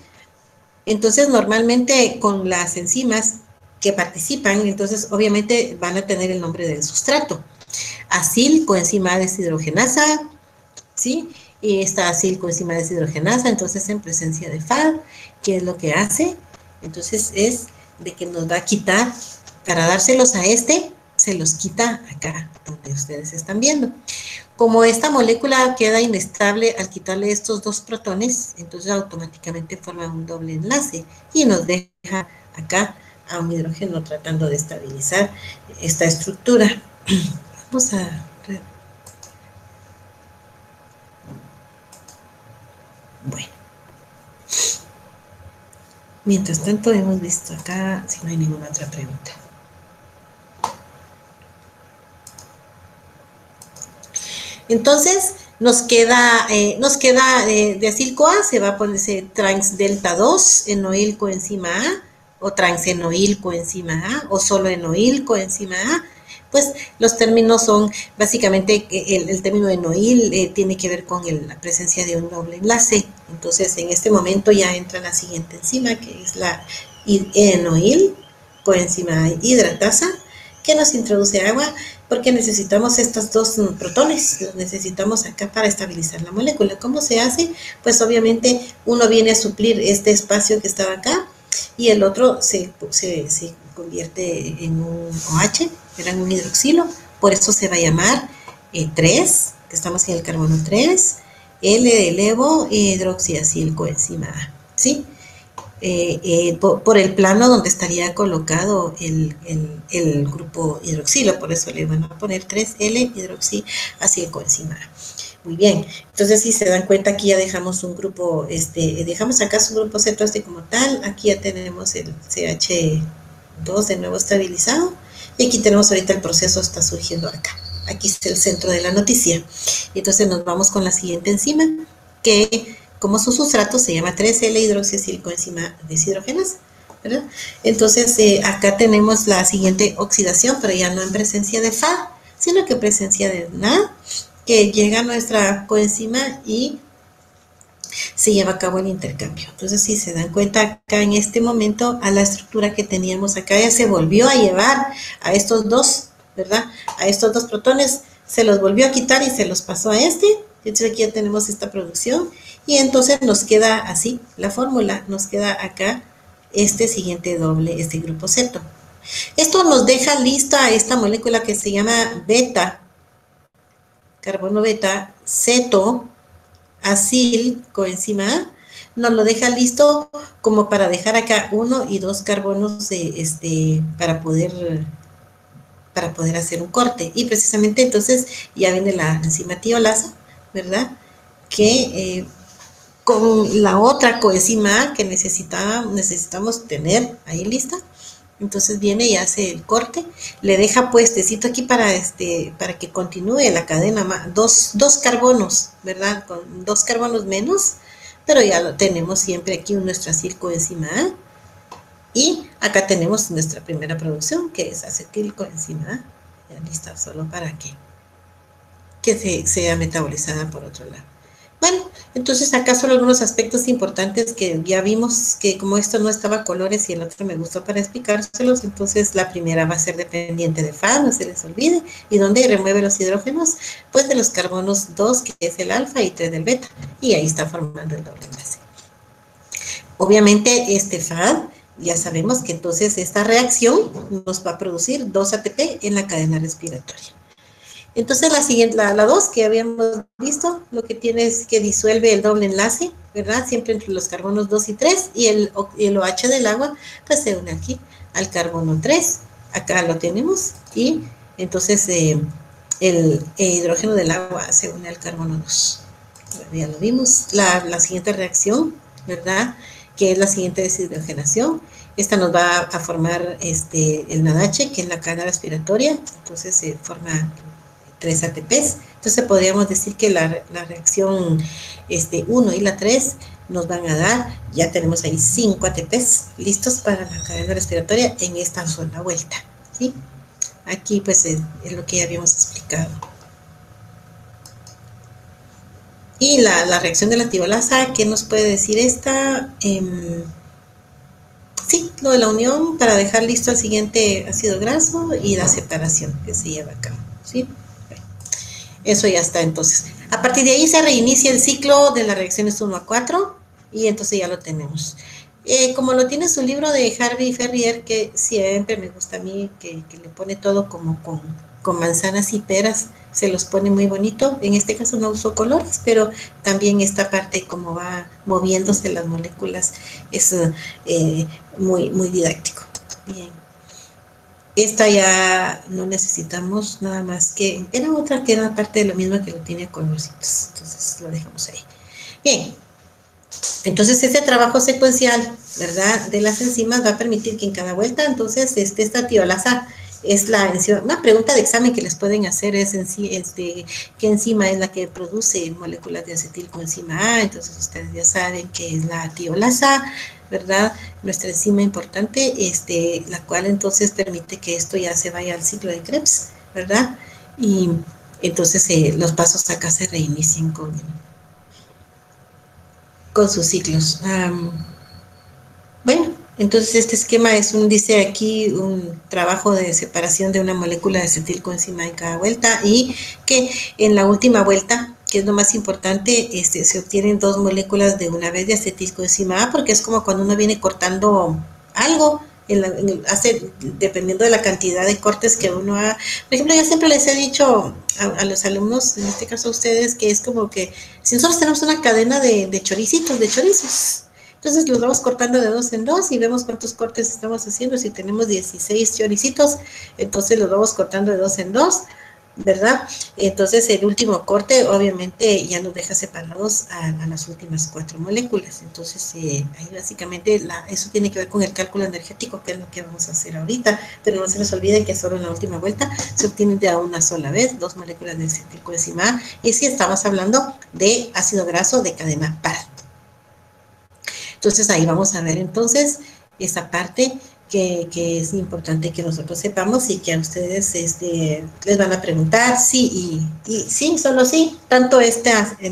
S1: Entonces, normalmente con las enzimas que participan, entonces obviamente van a tener el nombre del sustrato. Acilcoenzima deshidrogenasa, ¿sí? Y esta acilcoenzima deshidrogenasa, entonces en presencia de FAD, ¿qué es lo que hace? Entonces es de que nos va a quitar, para dárselos a se los quita acá, donde ustedes están viendo. Como esta molécula queda inestable al quitarle estos 2 protones, entonces automáticamente forma un doble enlace y nos deja acá a un hidrógeno tratando de estabilizar esta estructura. Vamos a ver. Bueno. Mientras tanto hemos visto acá, si no hay ninguna otra pregunta. Entonces, nos queda de acil-CoA, se va a ponerse trans delta 2, enoil coenzima A, o transenoil coenzima A, o solo enoil coenzima A. Pues los términos son básicamente el término enoil tiene que ver con la presencia de un doble enlace. Entonces en este momento ya entra la siguiente enzima, que es la enoil coenzima hidratasa, que nos introduce agua porque necesitamos estos dos protones, los necesitamos acá para estabilizar la molécula. ¿Cómo se hace? Pues obviamente uno viene a suplir este espacio que estaba acá y el otro se convierte en un OH, era en un hidroxilo, por eso se va a llamar 3, que estamos en el carbono 3, L de levo, hidroxiacil coenzima A, ¿sí? Por el plano donde estaría colocado el grupo hidroxilo, por eso le van a poner 3L hidroxiacil coenzima A. Muy bien, entonces si se dan cuenta aquí ya dejamos un grupo, dejamos acá su grupo C como tal, aquí ya tenemos el CH2 de nuevo estabilizado, y aquí tenemos ahorita el proceso está surgiendo acá. Aquí está el centro de la noticia. Entonces nos vamos con la siguiente enzima, que como su sustrato se llama 3L hidroxiacil coenzima deshidrogenasa, ¿verdad? Entonces acá tenemos la siguiente oxidación, pero ya no en presencia de Fa, sino que en presencia de Na, que llega a nuestra coenzima y se lleva a cabo el intercambio. Entonces, si se dan cuenta acá en este momento, a la estructura que teníamos acá ya se volvió a llevar a estos dos, ¿verdad? A estos dos protones se los volvió a quitar y se los pasó a este. Entonces aquí ya tenemos esta producción y entonces nos queda así la fórmula, nos queda acá este siguiente doble, este grupo ceto. Esto nos deja lista esta molécula que se llama beta, carbono beta, ceto, acil, coenzima A, nos lo deja listo como para dejar acá 1 y 2 carbonos para poder hacer un corte. Y precisamente entonces ya viene la enzima tiolasa, ¿verdad? Que con la otra coenzima A que necesitamos tener ahí lista, entonces viene y hace el corte, le deja puestecito aquí para que continúe la cadena, dos carbonos, ¿verdad? Con 2 carbonos menos, pero ya lo tenemos siempre aquí nuestra acil coenzima A, y acá tenemos nuestra primera producción, que es acetil coenzima A, ya lista solo para que sea metabolizada por otro lado. Bueno, entonces acá son algunos aspectos importantes que ya vimos, que como esto no estaba a colores y el otro me gustó para explicárselos, entonces la primera va a ser dependiente de Fa, no se les olvide, y donde remueve los hidrógenos, pues de los carbonos 2, que es el alfa, y 3 del beta, y ahí está formando el doble enlace. Obviamente este Fa, ya sabemos que entonces esta reacción nos va a producir 2 ATP en la cadena respiratoria. Entonces la siguiente, la 2 que habíamos visto, lo que tiene es que disuelve el doble enlace, ¿verdad? Siempre entre los carbonos 2 y 3, y el OH del agua pues se une aquí al carbono 3, acá lo tenemos, y entonces el hidrógeno del agua se une al carbono 2. Ya lo vimos. La siguiente reacción, ¿verdad? Que es la siguiente deshidrogenación. Esta nos va a formar el NADH, que es la cadena respiratoria, entonces se forma 3 ATPs. Entonces podríamos decir que la reacción 1 y la 3 nos van a dar, ya tenemos ahí 5 ATPs listos para la cadena respiratoria en esta sola vuelta, ¿sí? Aquí pues es lo que ya habíamos explicado. Y la reacción de la tiolasa, ¿qué nos puede decir esta? Sí, lo de la unión para dejar listo el siguiente ácido graso y la separación que se lleva a cabo, ¿sí? Eso ya está entonces. A partir de ahí se reinicia el ciclo de las reacciones 1 a 4 y entonces ya lo tenemos. Como lo tiene su libro de Harvey Ferrier, que siempre me gusta a mí, que le pone todo como con manzanas y peras, se los pone muy bonito. En este caso no uso colores, pero también esta parte como va moviéndose las moléculas es muy, muy didáctico. Bien. Esta ya no necesitamos nada más que, era otra que era parte de lo mismo que lo tiene colorcitos, entonces lo dejamos ahí. Bien, entonces este trabajo secuencial, ¿verdad?, de las enzimas va a permitir que en cada vuelta, entonces, esta tiolasa es la enzima. Una pregunta de examen que les pueden hacer es ¿qué enzima es la que produce moléculas de acetil coenzima A? Entonces ustedes ya saben que es la tiolasa, ¿verdad? Nuestra enzima importante, la cual entonces permite que esto ya se vaya al ciclo de Krebs, ¿verdad? Y entonces los pasos acá se reinician con sus ciclos. Bueno, entonces este esquema dice aquí un trabajo de separación de una molécula de acetilcoenzima en cada vuelta, y que en la última vuelta, que es lo más importante, se obtienen 2 moléculas de una vez de acetilcoenzima A, porque es como cuando uno viene cortando algo, dependiendo de la cantidad de cortes que uno haga. Por ejemplo, yo siempre les he dicho a los alumnos, en este caso a ustedes, que es como que si nosotros tenemos una cadena de choricitos, de chorizos, entonces los vamos cortando de 2 en 2 y vemos cuántos cortes estamos haciendo. Si tenemos 16 choricitos, entonces los vamos cortando de 2 en 2, ¿verdad? Entonces el último corte obviamente ya nos deja separados a las últimas 4 moléculas. Entonces ahí básicamente eso tiene que ver con el cálculo energético, que es lo que vamos a hacer ahorita, pero no se les olvide que solo en la última vuelta se obtienen de a una sola vez 2 moléculas de acetilcoenzima A, y si estamos hablando de ácido graso de cadena par. Entonces ahí vamos a ver entonces esa parte que es importante que nosotros sepamos, y que a ustedes les van a preguntar sí y sí, solo sí, tanto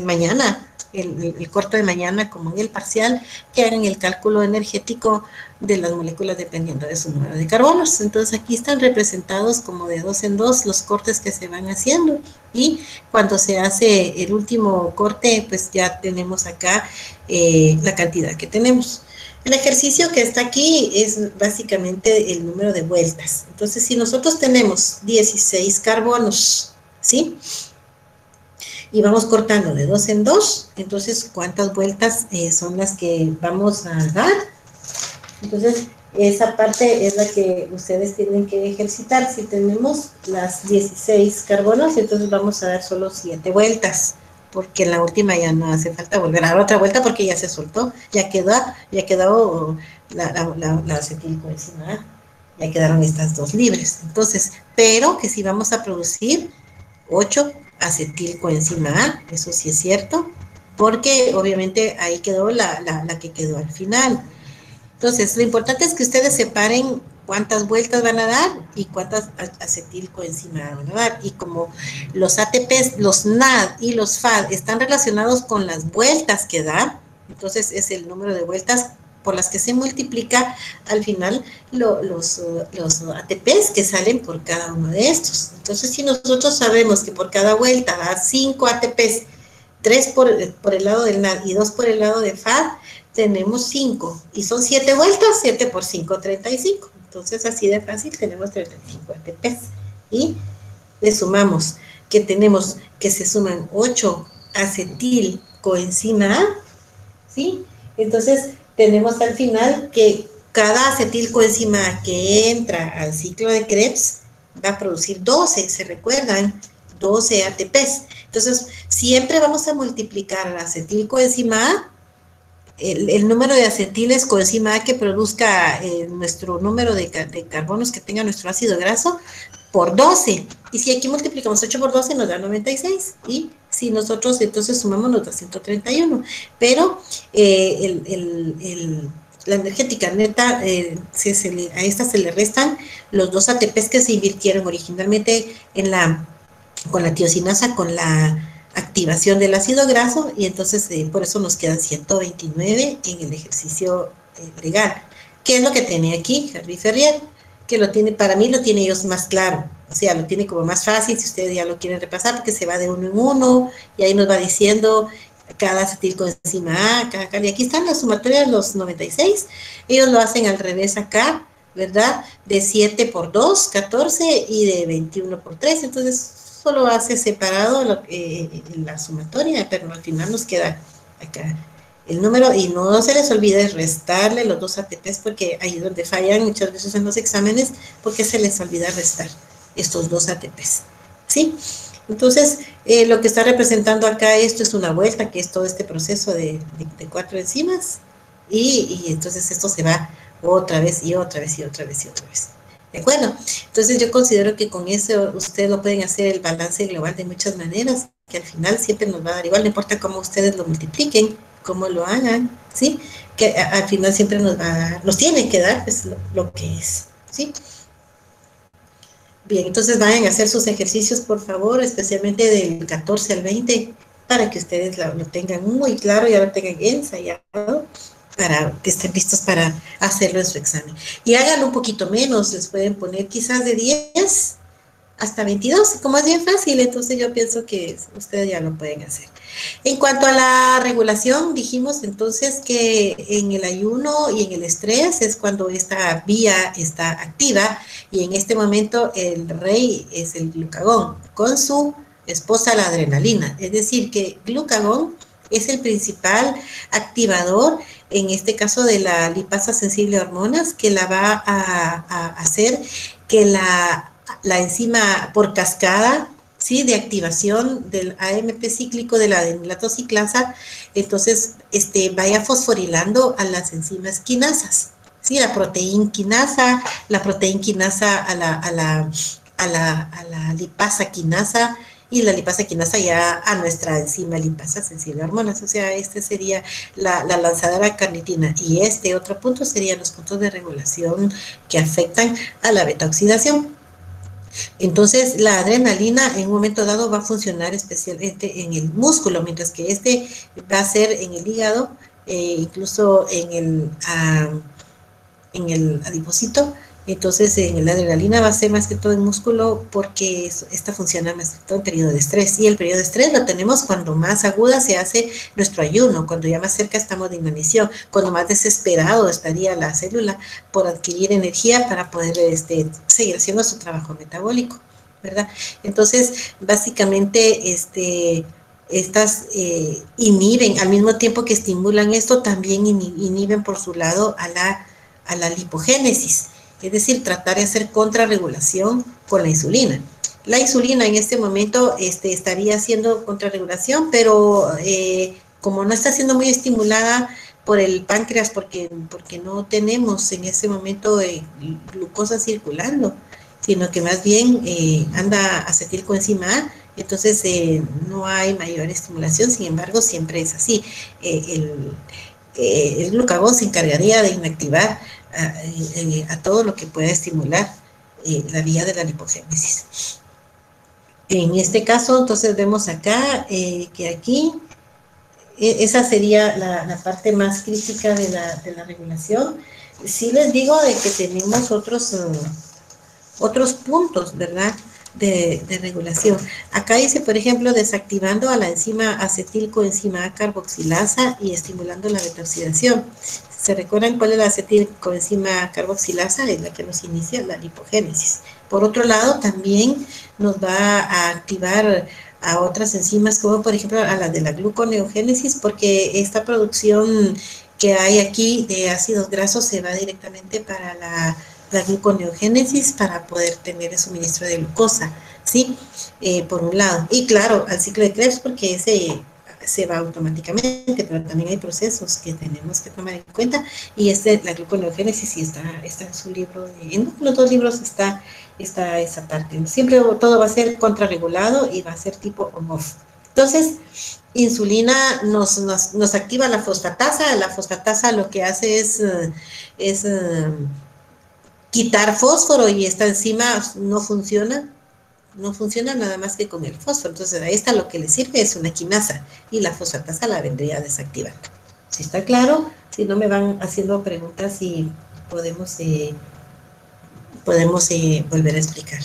S1: mañana, el corte de mañana, como en el parcial, que hagan el cálculo energético de las moléculas dependiendo de su número de carbonos. Entonces aquí están representados como de 2 en 2 los cortes que se van haciendo, y cuando se hace el último corte, pues ya tenemos acá la cantidad que tenemos. El ejercicio que está aquí es básicamente el número de vueltas. Entonces, si nosotros tenemos 16 carbonos, ¿sí?, y vamos cortando de 2 en 2, entonces, ¿cuántas vueltas son las que vamos a dar? Entonces, esa parte es la que ustedes tienen que ejercitar. Si tenemos las 16 carbonos, entonces vamos a dar solo 7 vueltas, porque en la última ya no hace falta volver a dar otra vuelta porque ya se soltó, ya quedó la acetilcoenzima A, ya quedaron estas 2 libres. Entonces, pero que si vamos a producir 8 acetilcoenzima A, eso sí es cierto, porque obviamente ahí quedó la que quedó al final. Entonces, lo importante es que ustedes separen cuántas vueltas van a dar y cuántas acetilcoenzima van a dar. Y como los ATPs, los NAD y los FAD están relacionados con las vueltas que da, entonces es el número de vueltas por las que se multiplica al final los ATPs que salen por cada uno de estos. Entonces, si nosotros sabemos que por cada vuelta da 5 ATPs, 3 por el lado del NAD y 2 por el lado de FAD, tenemos 5, y son 7 vueltas, 7 por 5, 35. Entonces, así de fácil, tenemos 35 ATPs. Y le sumamos que tenemos que se suman 8 acetilcoenzima A, ¿sí? Entonces, tenemos al final que cada acetilcoenzima A que entra al ciclo de Krebs va a producir 12, ¿se recuerdan? 12 ATPs. Entonces, siempre vamos a multiplicar la acetilcoenzima A, el número de acetilcoenzima A que produzca nuestro número de carbonos que tenga nuestro ácido graso, por 12. Y si aquí multiplicamos 8 por 12 nos da 96. Y si nosotros entonces sumamos nos da 131. Pero la energética neta, a esta se le restan los 2 ATPs que se invirtieron originalmente con la tiosinasa, con la activación del ácido graso, y entonces por eso nos quedan 129 en el ejercicio legal. ¿Qué es lo que tiene aquí Harry Ferrier? Que para mí lo tiene ellos más claro, o sea, lo tiene como más fácil si ustedes ya lo quieren repasar, porque se va de uno en uno, y ahí nos va diciendo cada acetilcoenzima A, y aquí están las sumatorias de los 96, ellos lo hacen al revés acá, ¿verdad? De 7 por 2, 14, y de 21 por 3, entonces solo hace separado la sumatoria, pero al final nos queda acá el número, y no se les olvide restarle los 2 ATPs, porque ahí es donde fallan muchas veces en los exámenes, porque se les olvida restar estos 2 ATPs, ¿sí? Entonces, lo que está representando acá, esto es una vuelta, que es todo este proceso de 4 enzimas, y entonces esto se va otra vez, y otra vez, y otra vez, y otra vez. ¿De acuerdo? Entonces yo considero que con eso ustedes lo pueden hacer el balance global de muchas maneras, que al final siempre nos va a dar igual, no importa cómo ustedes lo multipliquen, cómo lo hagan, ¿sí? Que al final siempre nos tiene que dar pues, lo que es, ¿sí? Bien, entonces vayan a hacer sus ejercicios, por favor, especialmente del 14 al 20, para que ustedes lo tengan muy claro y ya lo tengan ensayado, para que estén listos para hacerlo en su examen. Y háganlo un poquito menos, les pueden poner quizás de 10 hasta 22, como es bien fácil, entonces yo pienso que ustedes ya lo pueden hacer. En cuanto a la regulación, dijimos entonces que en el ayuno y en el estrés es cuando esta vía está activa, y en este momento el rey es el glucagón, con su esposa la adrenalina, es decir, que glucagón es el principal activador, en este caso de la lipasa sensible a hormonas, que la va a hacer que la enzima por cascada, ¿sí? De activación del AMP cíclico de la adenilatociclasa, entonces vaya fosforilando a las enzimas quinasas, ¿sí? La proteína quinasa a la lipasa quinasa, y la lipasa quinasa ya a nuestra enzima lipasa sensible a hormonas. O sea, sería la lanzadera carnitina, y otro punto serían los puntos de regulación que afectan a la beta oxidación. Entonces, la adrenalina en un momento dado va a funcionar especialmente en el músculo, mientras que va a ser en el hígado, incluso en el adipocito. Entonces, en la adrenalina va a ser más que todo en músculo, porque esta funciona más que todo en periodo de estrés. Y el periodo de estrés lo tenemos cuando más aguda se hace nuestro ayuno, cuando ya más cerca estamos de inanición, cuando más desesperado estaría la célula por adquirir energía para poder seguir haciendo su trabajo metabólico, ¿verdad? Entonces, básicamente, estas inhiben, al mismo tiempo que estimulan esto, también inhiben por su lado a la lipogénesis, es decir, tratar de hacer contrarregulación con la insulina. La insulina en este momento estaría haciendo contrarregulación, pero como no está siendo muy estimulada por el páncreas, porque no tenemos en ese momento glucosa circulando, sino que más bien anda acetilcoenzima A, entonces no hay mayor estimulación. Sin embargo, siempre es así. El glucagón se encargaría de inactivar a todo lo que pueda estimular la vía de la lipogénesis. En este caso, entonces vemos acá que aquí esa sería la parte más crítica de la regulación. Sí les digo de que tenemos otros puntos, ¿verdad?, de regulación. Acá dice, por ejemplo, desactivando a la enzima acetilcoenzima A carboxilasa y estimulando la beta-oxidación. ¿Se recuerdan cuál es la acetilcoenzima carboxilasa? Es la que nos inicia la lipogénesis. Por otro lado, también nos va a activar a otras enzimas, como por ejemplo a la de la gluconeogénesis, porque esta producción que hay aquí de ácidos grasos se va directamente para la gluconeogénesis, para poder tener el suministro de glucosa, ¿sí? Por un lado. Y claro, al ciclo de Krebs, porque ese se va automáticamente, pero también hay procesos que tenemos que tomar en cuenta, y la gluconeogénesis sí está en su libro, en los dos libros está esa parte. Siempre todo va a ser contrarregulado y va a ser tipo on-off. Entonces, insulina nos activa la fosfatasa lo que hace es quitar fósforo, y esta enzima no funciona nada más que con el fósforo. Entonces a esta lo que le sirve es una quinasa, y la fosfatasa la vendría a desactivar. ¿Sí está claro? Si no, me van haciendo preguntas y podemos volver a explicar.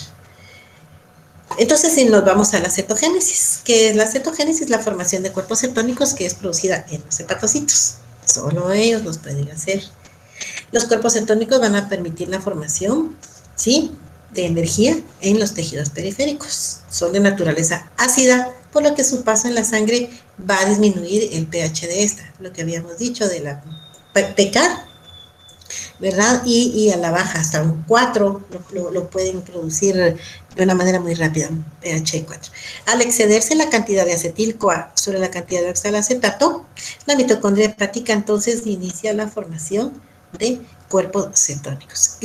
S1: Entonces, si nos vamos a la cetogénesis, que es la cetogénesis, la formación de cuerpos cetónicos que es producida en los hepatocitos. Solo ellos los pueden hacer. Los cuerpos cetónicos van a permitir la formación, ¿sí?, de energía en los tejidos periféricos. Son de naturaleza ácida, por lo que su paso en la sangre va a disminuir el pH de esta, lo que habíamos dicho de la pK, ¿verdad? Y a la baja, hasta un 4, lo pueden producir de una manera muy rápida, un pH 4. Al excederse la cantidad de acetil-CoA sobre la cantidad de oxalacetato, la mitocondria hepática entonces inicia la formación de cuerpos cetónicos.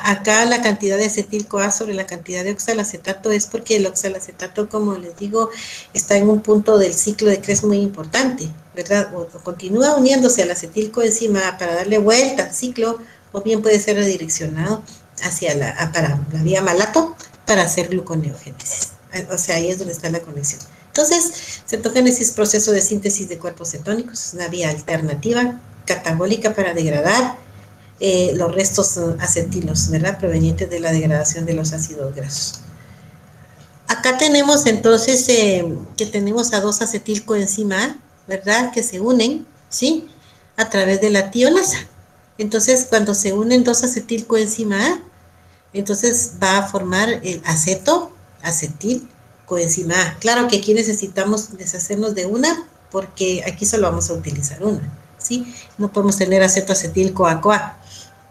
S1: Acá la cantidad de acetil-CoA sobre la cantidad de oxalacetato es porque el oxalacetato, como les digo, está en un punto del ciclo de Krebs muy importante, ¿verdad? O continúa uniéndose al acetil-coenzima para darle vuelta al ciclo, o bien puede ser redireccionado hacia para la vía malato para hacer gluconeogénesis. O sea, ahí es donde está la conexión. Entonces, cetogénesis, proceso de síntesis de cuerpos cetónicos, es una vía alternativa catabólica para degradar los restos acetilos, ¿verdad? Provenientes de la degradación de los ácidos grasos. Acá tenemos entonces que tenemos a dos acetilcoenzima A, ¿verdad? Que se unen, ¿sí? A través de la tiolasa. Entonces, cuando se unen dos acetilcoenzima A, entonces va a formar el acetilcoenzima A. Claro que aquí necesitamos deshacernos de una, porque aquí solo vamos a utilizar una, ¿sí? No podemos tener aceto-acetil-CoA-CoA.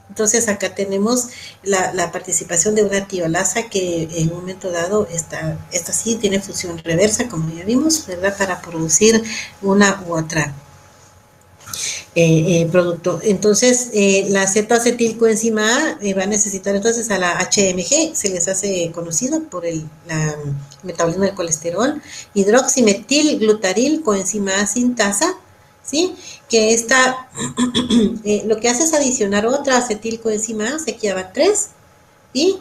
S1: Entonces acá tenemos la participación de una tiolasa que en un momento dado esta sí tiene función reversa, como ya vimos, ¿verdad? Para producir una u otra producto. Entonces, la acetoacetilcoenzima A va a necesitar entonces a la HMG, se les hace conocido por el metabolismo del colesterol, hidroximetilglutarilcoenzima A sintasa, ¿sí? Que esta lo que hace es adicionar otra acetilcoenzima A, aquí ya va 3, y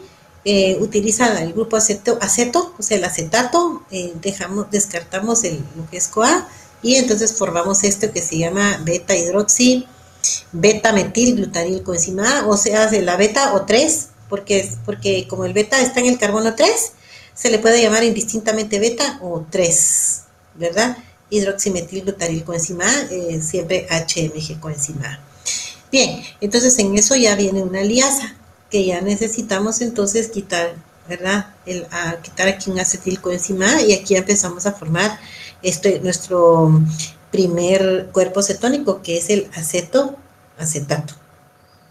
S1: utiliza el grupo aceto, o sea, el acetato, descartamos lo que es CoA, y entonces formamos esto que se llama beta-hidroxi, beta-metilglutarilcoenzima A, o sea, de la beta o 3, porque como el beta está en el carbono 3, se le puede llamar indistintamente beta o 3, ¿verdad? Hidroximetilglutarilcoenzima A, siempre HMG coenzima A. Bien, entonces en eso ya viene una liasa, que ya necesitamos entonces quitar, ¿verdad? Quitar aquí un acetilcoenzima A, y aquí empezamos a formar nuestro primer cuerpo cetónico, que es el acetato.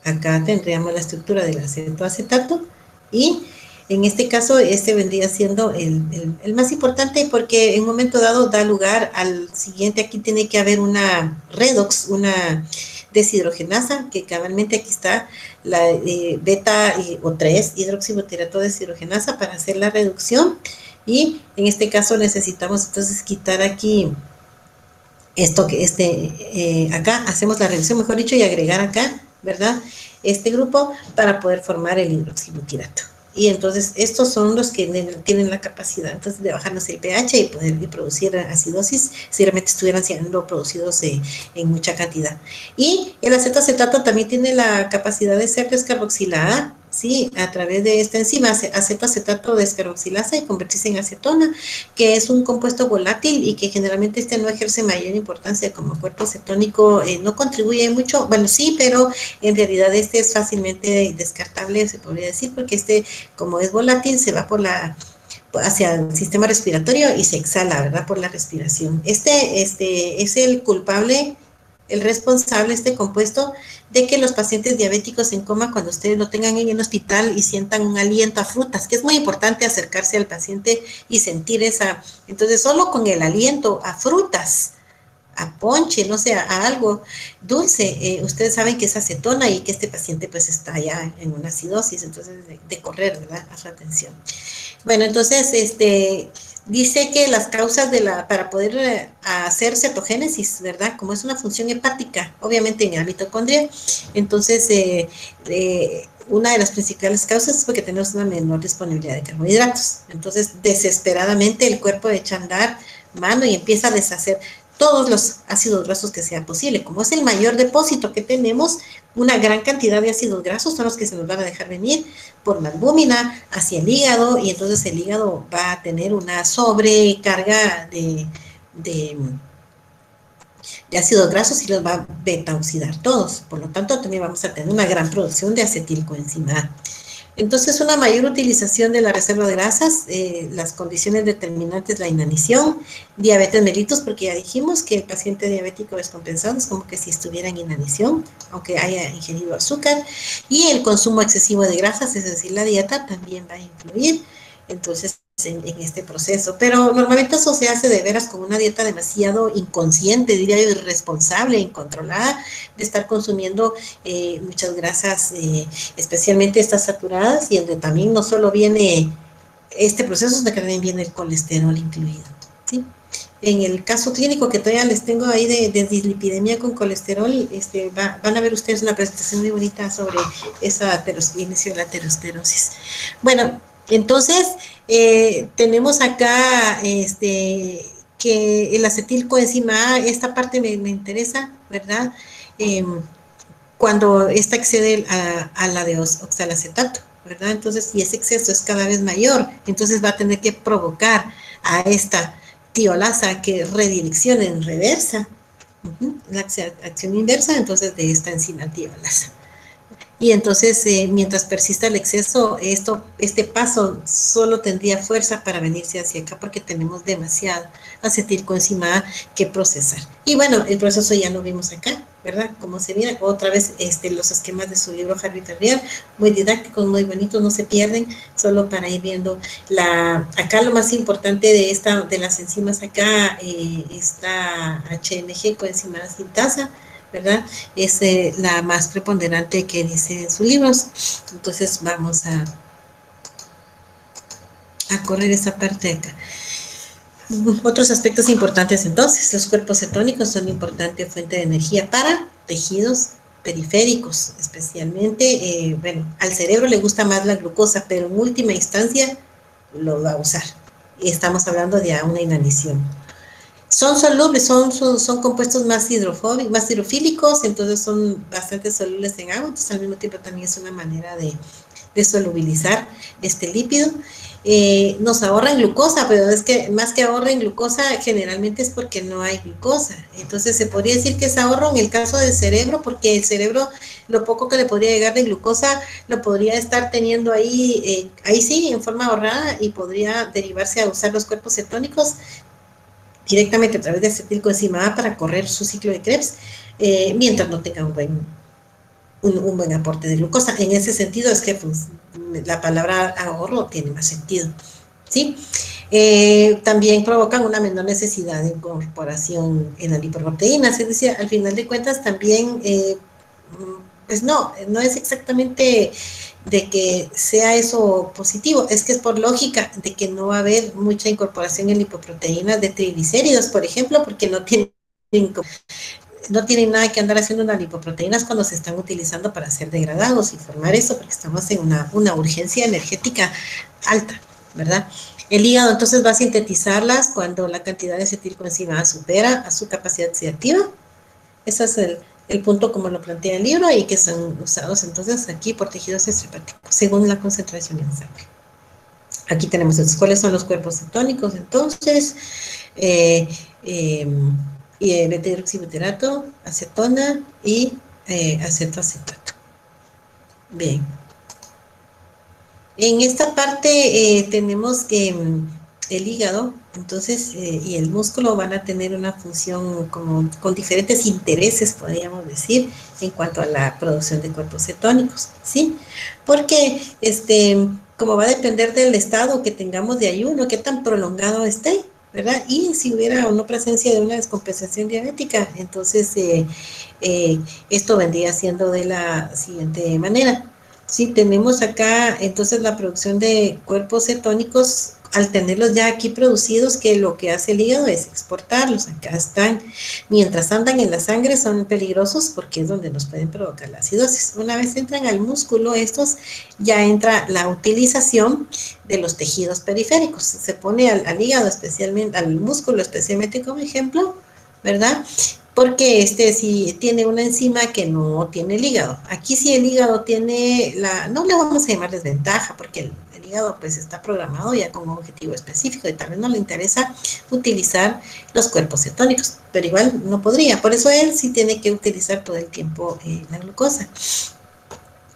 S1: Acá tendríamos la estructura del acetoacetato, y en este caso vendría siendo el más importante, porque en un momento dado da lugar al siguiente. Aquí tiene que haber una redox, una deshidrogenasa, que cabalmente aquí está la beta o 3 hidroxibutirato deshidrogenasa para hacer la reducción, y en este caso necesitamos entonces quitar aquí esto que acá hacemos la reducción, mejor dicho, y agregar acá, ¿verdad? Este grupo para poder formar el hidroxibutirato. Y entonces estos son los que tienen la capacidad entonces de bajarnos el pH y poder producir acidosis si realmente estuvieran siendo producidos en mucha cantidad. Y el acetoacetato también tiene la capacidad de ser descarboxilada, ¿sí? A través de esta enzima acetoacetato descarboxilasa, y convertirse en acetona, que es un compuesto volátil y que generalmente no ejerce mayor importancia como cuerpo cetónico, no contribuye mucho, bueno, sí, pero en realidad es fácilmente descartable, se podría decir, porque como es volátil, se va hacia el sistema respiratorio y se exhala, ¿verdad? Por la respiración. Es el culpable, el responsable, este compuesto, de que los pacientes diabéticos en coma, cuando ustedes lo tengan en el hospital y sientan un aliento a frutas, que es muy importante acercarse al paciente y sentir entonces solo con el aliento a frutas, a ponche, no sé, a algo dulce, ustedes saben que es acetona y que este paciente pues está ya en una acidosis, entonces de correr, ¿verdad? A su atención. Bueno, entonces, dice que las causas para poder hacer cetogénesis, ¿verdad? Como es una función hepática, obviamente en la mitocondria, entonces una de las principales causas es porque tenemos una menor disponibilidad de carbohidratos. Entonces, desesperadamente el cuerpo echa a andar mano y empieza a deshacer todos los ácidos grasos que sea posible. Como es el mayor depósito que tenemos, una gran cantidad de ácidos grasos son los que se nos van a dejar venir por la albúmina hacia el hígado, y entonces el hígado va a tener una sobrecarga de ácidos grasos y los va a beta oxidar todos. Por lo tanto, también vamos a tener una gran producción de acetilcoenzima A. Entonces, una mayor utilización de la reserva de grasas, las condiciones determinantes, la inanición, diabetes mellitus, porque ya dijimos que el paciente diabético descompensado es como que si estuviera en inanición, aunque haya ingerido azúcar, y el consumo excesivo de grasas, es decir, la dieta, también va a influir. Entonces, en este proceso, pero normalmente eso se hace de veras con una dieta demasiado inconsciente, diría yo, irresponsable, incontrolada, de estar consumiendo muchas grasas, especialmente estas saturadas, y donde también no solo viene este proceso, sino que también viene el colesterol incluido, ¿sí? En el caso clínico que todavía les tengo ahí de dislipidemia con colesterol, van a ver ustedes una presentación muy bonita sobre esa inicio de la aterosclerosis. Bueno, entonces tenemos acá que el acetilcoenzima A, esta parte me interesa, ¿verdad? Cuando esta excede a la de oxalacetato, ¿verdad? Entonces, si ese exceso es cada vez mayor, entonces va a tener que provocar a esta tiolasa que redireccione en reversa, la acción inversa, entonces, de esta enzima tiolasa. Y entonces, mientras persista el exceso, este paso solo tendría fuerza para venirse hacia acá porque tenemos demasiada acetilcoenzima A que procesar. Y bueno, el proceso ya lo vimos acá, ¿verdad? Como se mira, otra vez los esquemas de su libro Harvey Terrier, muy didácticos, muy bonitos, no se pierden, solo para ir viendo acá lo más importante de las enzimas acá, está HMG, coenzima sintasa, ¿verdad? Es la más preponderante que dice en sus libros. Entonces vamos a correr esa parte de acá. Otros aspectos importantes entonces, los cuerpos cetónicos son una importante fuente de energía para tejidos periféricos, especialmente, bueno, al cerebro le gusta más la glucosa, pero en última instancia lo va a usar. Y estamos hablando de una inanición. Son solubles, son compuestos más hidrofílicos, entonces son bastante solubles en agua, entonces al mismo tiempo también es una manera de solubilizar este lípido. Nos ahorran glucosa, pero es que más que ahorren glucosa, generalmente es porque no hay glucosa. Entonces se podría decir que es ahorro en el caso del cerebro, porque el cerebro, lo poco que le podría llegar de glucosa, lo podría estar teniendo ahí sí, en forma ahorrada, y podría derivarse a usar los cuerpos cetónicos directamente a través de acetilcoenzima A para correr su ciclo de Krebs, mientras no tenga un buen aporte de glucosa. En ese sentido es que pues, la palabra ahorro tiene más sentido, ¿sí? También provocan una menor necesidad de incorporación en la lipoproteína, es decir, al final de cuentas también, pues no es exactamente de que sea eso positivo, es que es por lógica de que no va a haber mucha incorporación en lipoproteínas de triglicéridos, por ejemplo, porque no tienen nada que andar haciendo unas lipoproteínas cuando se están utilizando para ser degradados y formar eso, porque estamos en una urgencia energética alta, ¿verdad? El hígado entonces va a sintetizarlas cuando la cantidad de acetilcoenzima A supera a su capacidad oxidativa. Ese es el punto como lo plantea el libro, y que son usados entonces aquí por tejidos extrahepáticos según la concentración en sangre. Aquí tenemos cuáles son los cuerpos cetónicos entonces, beta-hidroxibutirato, acetona y acetoacetato. Bien. En esta parte tenemos que el hígado, entonces, y el músculo van a tener una función como con diferentes intereses, podríamos decir, en cuanto a la producción de cuerpos cetónicos, ¿sí? Porque, como va a depender del estado que tengamos de ayuno, qué tan prolongado esté, ¿verdad? Y si hubiera o no presencia de una descompensación diabética, entonces esto vendría siendo de la siguiente manera. Sí, tenemos acá entonces la producción de cuerpos cetónicos, al tenerlos ya aquí producidos, que lo que hace el hígado es exportarlos. Acá están, mientras andan en la sangre son peligrosos porque es donde nos pueden provocar la acidosis. Una vez entran al músculo, estos ya entra la utilización de los tejidos periféricos. Se pone al hígado especialmente, al músculo especialmente como ejemplo, ¿verdad? Porque si tiene una enzima que no tiene el hígado. Aquí sí el hígado tiene no le vamos a llamar desventaja, porque el hígado pues está programado ya con un objetivo específico y tal vez no le interesa utilizar los cuerpos cetónicos, pero igual no podría. Por eso él sí tiene que utilizar todo el tiempo la glucosa.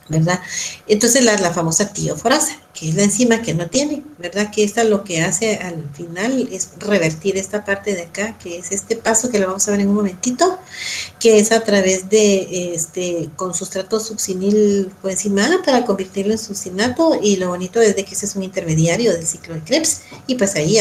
S1: ¿verdad? Entonces la famosa tioforasa, que es la enzima que no tiene, ¿verdad? Que esta lo que hace al final es revertir esta parte de acá, que es este paso que lo vamos a ver en un momentito, que es a través de con sustrato succinil coenzima A para convertirlo en succinato, y lo bonito es de que ese es un intermediario del ciclo de Krebs, y pues ahí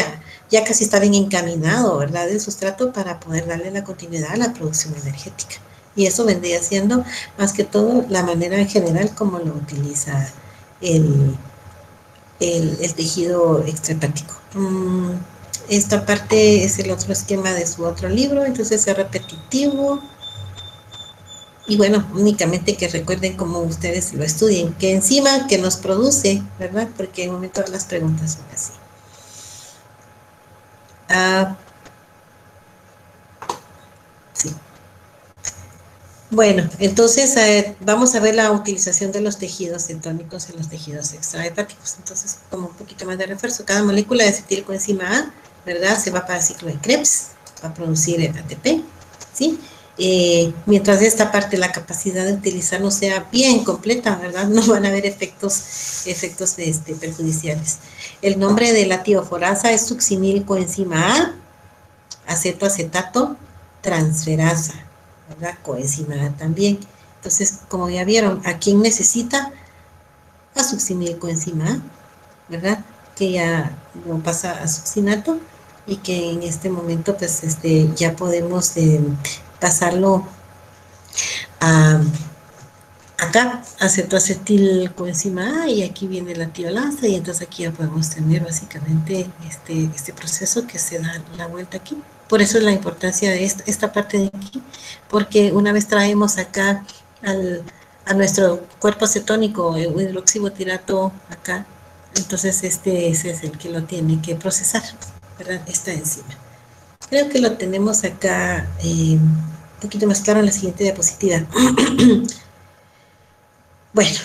S1: ya casi está bien encaminado, ¿verdad? El sustrato para poder darle la continuidad a la producción energética. Y eso vendría siendo más que todo la manera en general como lo utiliza el tejido extrahepático. Esta parte es el otro esquema de su otro libro, entonces es repetitivo. Y bueno, únicamente que recuerden cómo ustedes lo estudien, que enzima que nos produce, ¿verdad? Porque en un momento las preguntas son así. Sí. Bueno, entonces vamos a ver la utilización de los tejidos cetónicos en los tejidos extrahepáticos. Entonces, como un poquito más de refuerzo, cada molécula de acetilcoenzima A, ¿verdad? Se va para el ciclo de Krebs, va a producir ATP, ¿sí? Mientras esta parte, la capacidad de utilizar no sea bien completa, ¿verdad? No van a haber efectos perjudiciales. El nombre de la tioforasa es succinilcoenzima A, acetoacetato transferasa, ¿verdad? Coenzima A también. Entonces, como ya vieron, ¿a quién necesita? A succinilcoenzima A, ¿verdad? Que ya lo pasa a succinato y que en este momento, pues, ya podemos pasarlo a acá, acetoacetilcoenzima A, y aquí viene la tiolasa, y entonces aquí ya podemos tener básicamente este proceso que se da la vuelta aquí. Por eso es la importancia de esta parte de aquí, porque una vez traemos acá a nuestro cuerpo cetónico, hidroxibutirato acá, entonces ese es el que lo tiene que procesar, ¿verdad? Esta enzima. Creo que lo tenemos acá un poquito más claro en la siguiente diapositiva. Bueno,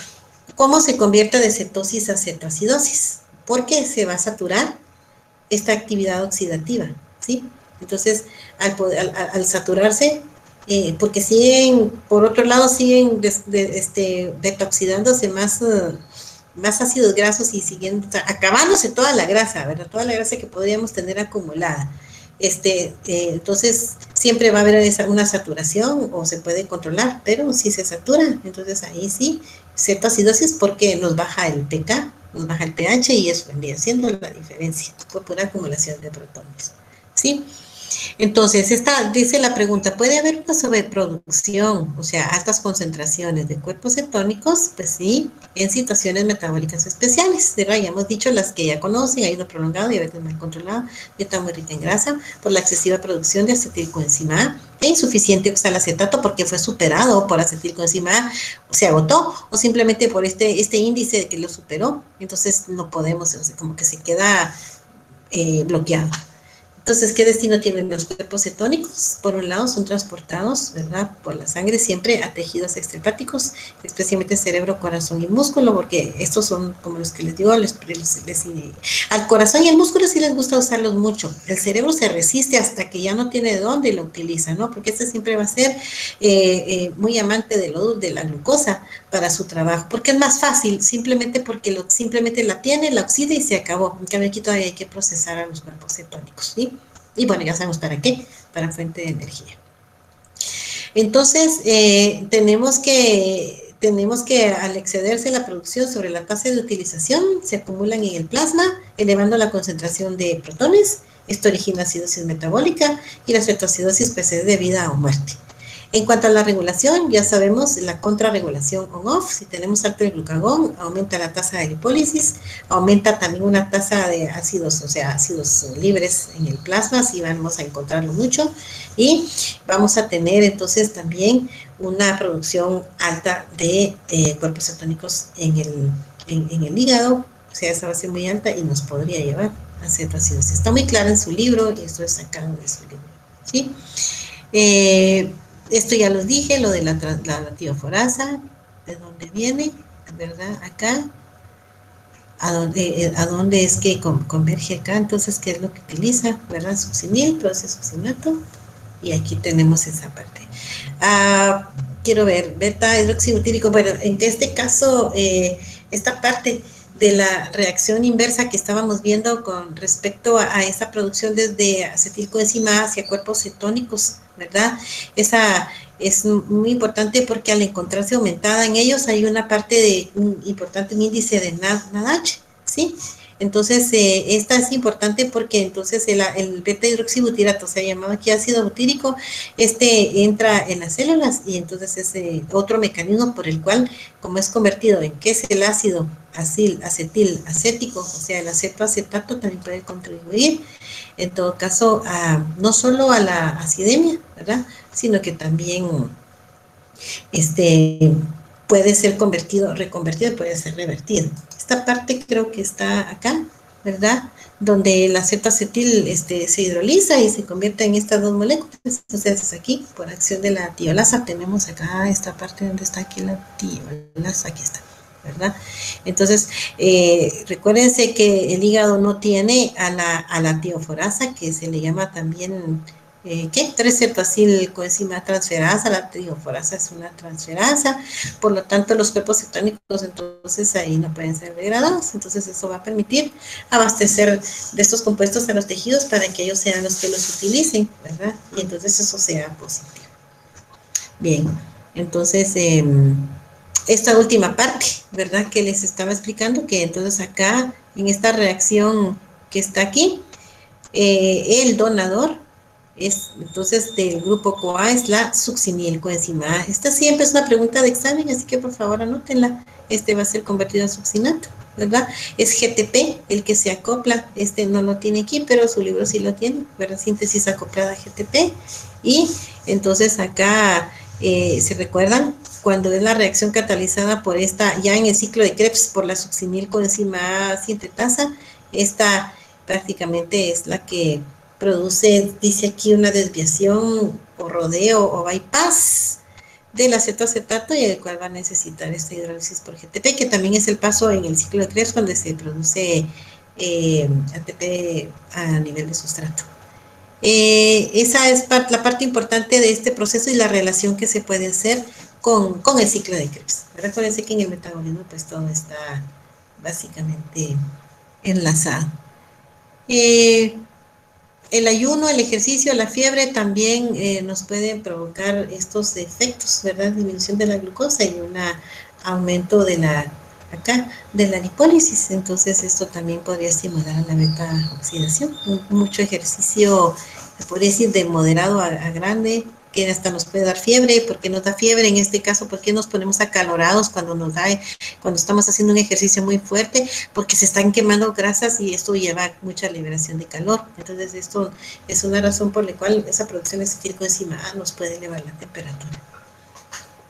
S1: ¿cómo se convierte de cetosis a cetoacidosis? Porque se va a saturar esta actividad oxidativa, ¿sí? Entonces, al saturarse, porque siguen, por otro lado, siguen detoxidándose más ácidos grasos y siguiendo, acabándose toda la grasa, ¿verdad? Toda la grasa que podríamos tener acumulada. Entonces siempre va a haber una saturación o se puede controlar, pero si se satura, entonces ahí sí, cetoacidosis, porque nos baja el pK, nos baja el pH, y eso vendría siendo la diferencia por pura acumulación de protones, ¿sí? Entonces, dice la pregunta, ¿puede haber una sobreproducción, o sea, altas concentraciones de cuerpos cetónicos? Pues sí, en situaciones metabólicas especiales, ¿verdad? Ya hemos dicho las que ya conocen, ayuno prolongado, diabetes mal controlado, dieta muy rica en grasa, por la excesiva producción de acetilcoenzima A, e insuficiente oxalacetato porque fue superado por acetilcoenzima A, se agotó, o simplemente por este índice de que lo superó, entonces no podemos, o sea, como que se queda bloqueado. Entonces, ¿qué destino tienen los cuerpos cetónicos? Por un lado, son transportados, ¿verdad?, por la sangre siempre a tejidos extrahepáticos, especialmente cerebro, corazón y músculo, porque estos son, como los que les digo, al corazón y al músculo sí les gusta usarlos mucho. El cerebro se resiste hasta que ya no tiene de dónde y lo utiliza, ¿no? Porque este siempre va a ser muy amante de la glucosa para su trabajo, porque es más fácil, simplemente porque simplemente la tiene, la oxida y se acabó. En cambio, aquí todavía hay que procesar a los cuerpos cetónicos, ¿sí? Y bueno, ya sabemos para qué, para fuente de energía. Entonces, tenemos que al excederse la producción sobre la tasa de utilización, se acumulan en el plasma, elevando la concentración de protones. Esto origina acidosis metabólica, y la cetoacidosis pues es debida a muerte. En cuanto a la regulación, ya sabemos la contrarregulación on-off. Si tenemos alto el glucagón, aumenta la tasa de lipólisis, aumenta también una tasa de ácidos, o sea, ácidos libres en el plasma, así vamos a encontrarlo mucho, y vamos a tener entonces también una producción alta de cuerpos cetónicos en el hígado, o sea, esa va a ser muy alta y nos podría llevar a cetoacidosis. Está muy claro en su libro, y esto es sacado de su libro, ¿sí? Esto ya los dije, lo de la tioforasa, de dónde viene, ¿verdad? Acá, a dónde es que converge acá, entonces, ¿qué es lo que utiliza? ¿Verdad? Succinil, proceso succinato, y aquí tenemos esa parte. quiero ver, beta hidroxibutírico. Bueno, en este caso, esta parte de la reacción inversa que estábamos viendo con respecto a esa producción desde acetilcoenzima hacia cuerpos cetónicos, ¿verdad? Esa es muy importante porque al encontrarse aumentada en ellos hay una parte de un importante índice de NADH, ¿sí? Entonces, esta es importante porque entonces el beta hidroxibutirato, se ha llamado aquí ácido butírico, entra en las células y entonces es otro mecanismo por el cual, como es convertido en que es el ácido acetil acético, o sea, el acetoacetato también puede contribuir, en todo caso, no solo a la acidemia, ¿verdad? Sino que también puede ser reconvertido, puede ser revertido. Esta parte creo que está acá, ¿verdad? Donde el acetoacetil se hidroliza y se convierte en estas dos moléculas. Entonces aquí, por acción de la tiolasa, tenemos acá esta parte donde está aquí la tiolasa, aquí está, ¿verdad? Entonces, recuérdense que el hígado no tiene a la tioforasa, que se le llama también... ¿qué? 3-cetoacilcoenzima transferasa, la tioforasa es una transferasa, por lo tanto los cuerpos cetónicos entonces ahí no pueden ser degradados, entonces eso va a permitir abastecer de estos compuestos a los tejidos para que ellos sean los que los utilicen, ¿verdad? Y entonces eso sea positivo. Bien, entonces esta última parte, ¿verdad? Que les estaba explicando, que entonces acá en esta reacción que está aquí, el donador entonces del grupo CoA es la succinilcoenzima A. Esta siempre es una pregunta de examen, así que por favor anótenla. Va a ser convertido a succinato, ¿verdad? Es GTP el que se acopla, no lo tiene aquí, pero su libro sí lo tiene, ¿verdad? Síntesis acoplada GTP. Y entonces acá, ¿se recuerdan? Cuando es la reacción catalizada por ya en el ciclo de Krebs, por la succinilcoenzima A sintetasa, esta prácticamente es la que produce, dice aquí, una desviación o rodeo o bypass del acetoacetato y el cual va a necesitar esta hidrólisis por GTP, que también es el paso en el ciclo de Krebs donde se produce ATP a nivel de sustrato. Esa es la parte importante de este proceso y la relación que se puede hacer con el ciclo de Krebs. Recuerden que en el metabolismo pues todo está básicamente enlazado. El ayuno, el ejercicio, la fiebre también nos pueden provocar estos efectos, ¿verdad? Disminución de la glucosa y un aumento de la lipólisis. Entonces esto también podría estimular la beta oxidación. Mucho ejercicio, se podría decir, de moderado a grande, que hasta nos puede dar fiebre. ¿Por qué nos da fiebre en este caso? ¿Por qué nos ponemos acalorados cuando estamos haciendo un ejercicio muy fuerte? Porque se están quemando grasas y esto lleva mucha liberación de calor. Entonces esto es una razón por la cual esa producción de acetilcoenzima A nos puede elevar la temperatura.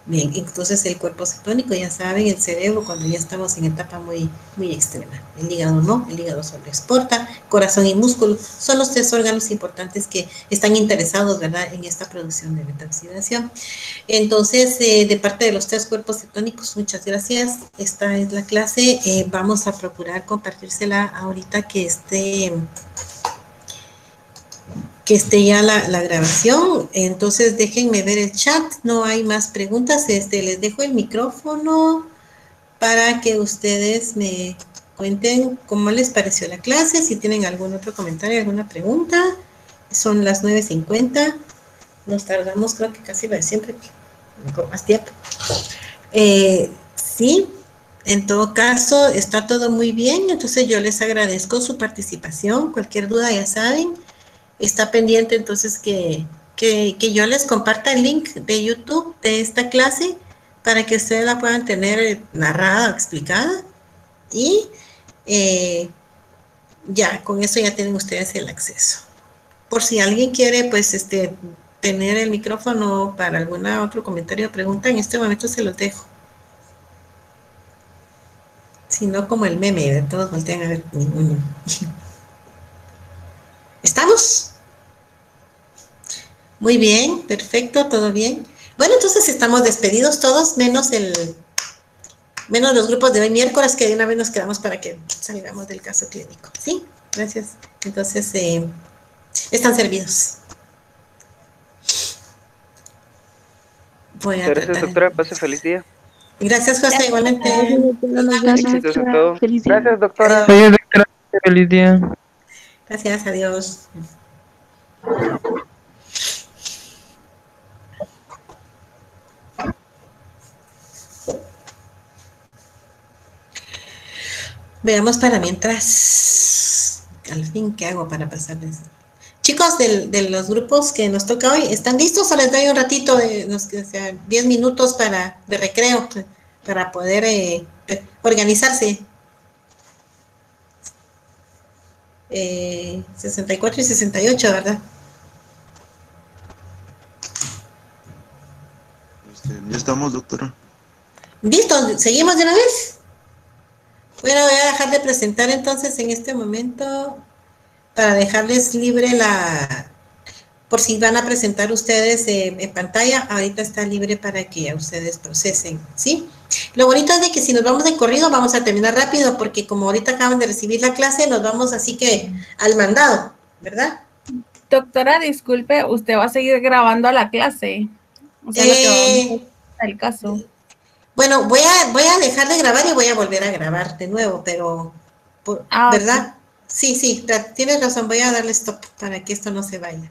S1: Bien, entonces el cuerpo cetónico, ya saben, el cerebro cuando ya estamos en etapa muy, muy extrema. El hígado no, el hígado solo exporta, corazón y músculo son los 3 órganos importantes que están interesados, ¿verdad?, en esta producción de beta-oxidación. Entonces, de parte de los 3 cuerpos cetónicos, muchas gracias. Esta es la clase. Vamos a procurar compartírsela ahorita que esté ya la grabación. Entonces déjenme ver el chat, no hay más preguntas. Les dejo el micrófono para que ustedes me cuenten cómo les pareció la clase, si tienen algún otro comentario, alguna pregunta. Son las 9:50, nos tardamos creo que casi lo de siempre, con más tiempo. Sí, en todo caso está todo muy bien, entonces yo les agradezco su participación. Cualquier duda ya saben, está pendiente entonces que yo les comparta el link de YouTube de esta clase para que ustedes la puedan tener narrada, explicada, y ya, con eso ya tienen ustedes el acceso. Por si alguien quiere, pues, tener el micrófono para algún otro comentario o pregunta, en este momento se los dejo. Si no, como el meme, de todos voltean a ver ninguno. ¿Estamos? Muy bien, perfecto, todo bien. Bueno, entonces estamos despedidos todos, menos los grupos de hoy miércoles, que de una vez nos quedamos para que salgamos del caso clínico. ¿Sí? Gracias. Entonces, están servidos. Voy a
S3: Muchas gracias,
S1: tratar.
S3: doctora. Pase feliz día.
S1: Gracias, José, igualmente.
S3: Éxitos en todo. Gracias, doctora.
S4: Oye, doctora, feliz día.
S1: Gracias, adiós. Veamos para mientras, al fin, ¿qué hago para pasarles? Chicos de los grupos que nos toca hoy, ¿están listos o les doy un ratito, o sea, 10 minutos de recreo para poder organizarse? 64 y 68, ¿verdad?
S5: Ya estamos, doctora.
S1: ¿Listo? ¿Seguimos de una vez? Bueno, voy a dejar de presentar entonces en este momento para dejarles libre por si van a presentar ustedes en pantalla, ahorita está libre para que ustedes procesen, ¿sí? Lo bonito es de que si nos vamos de corrido vamos a terminar rápido, porque como ahorita acaban de recibir la clase, nos vamos así que al mandado, ¿verdad?
S6: Doctora, disculpe, usted va a seguir grabando la clase. O sea, lo que vamos a el caso.
S1: Bueno, voy a dejar de grabar y voy a volver a grabar de nuevo, pero, ¿verdad? Sí, tienes razón, voy a darle stop para que esto no se vaya.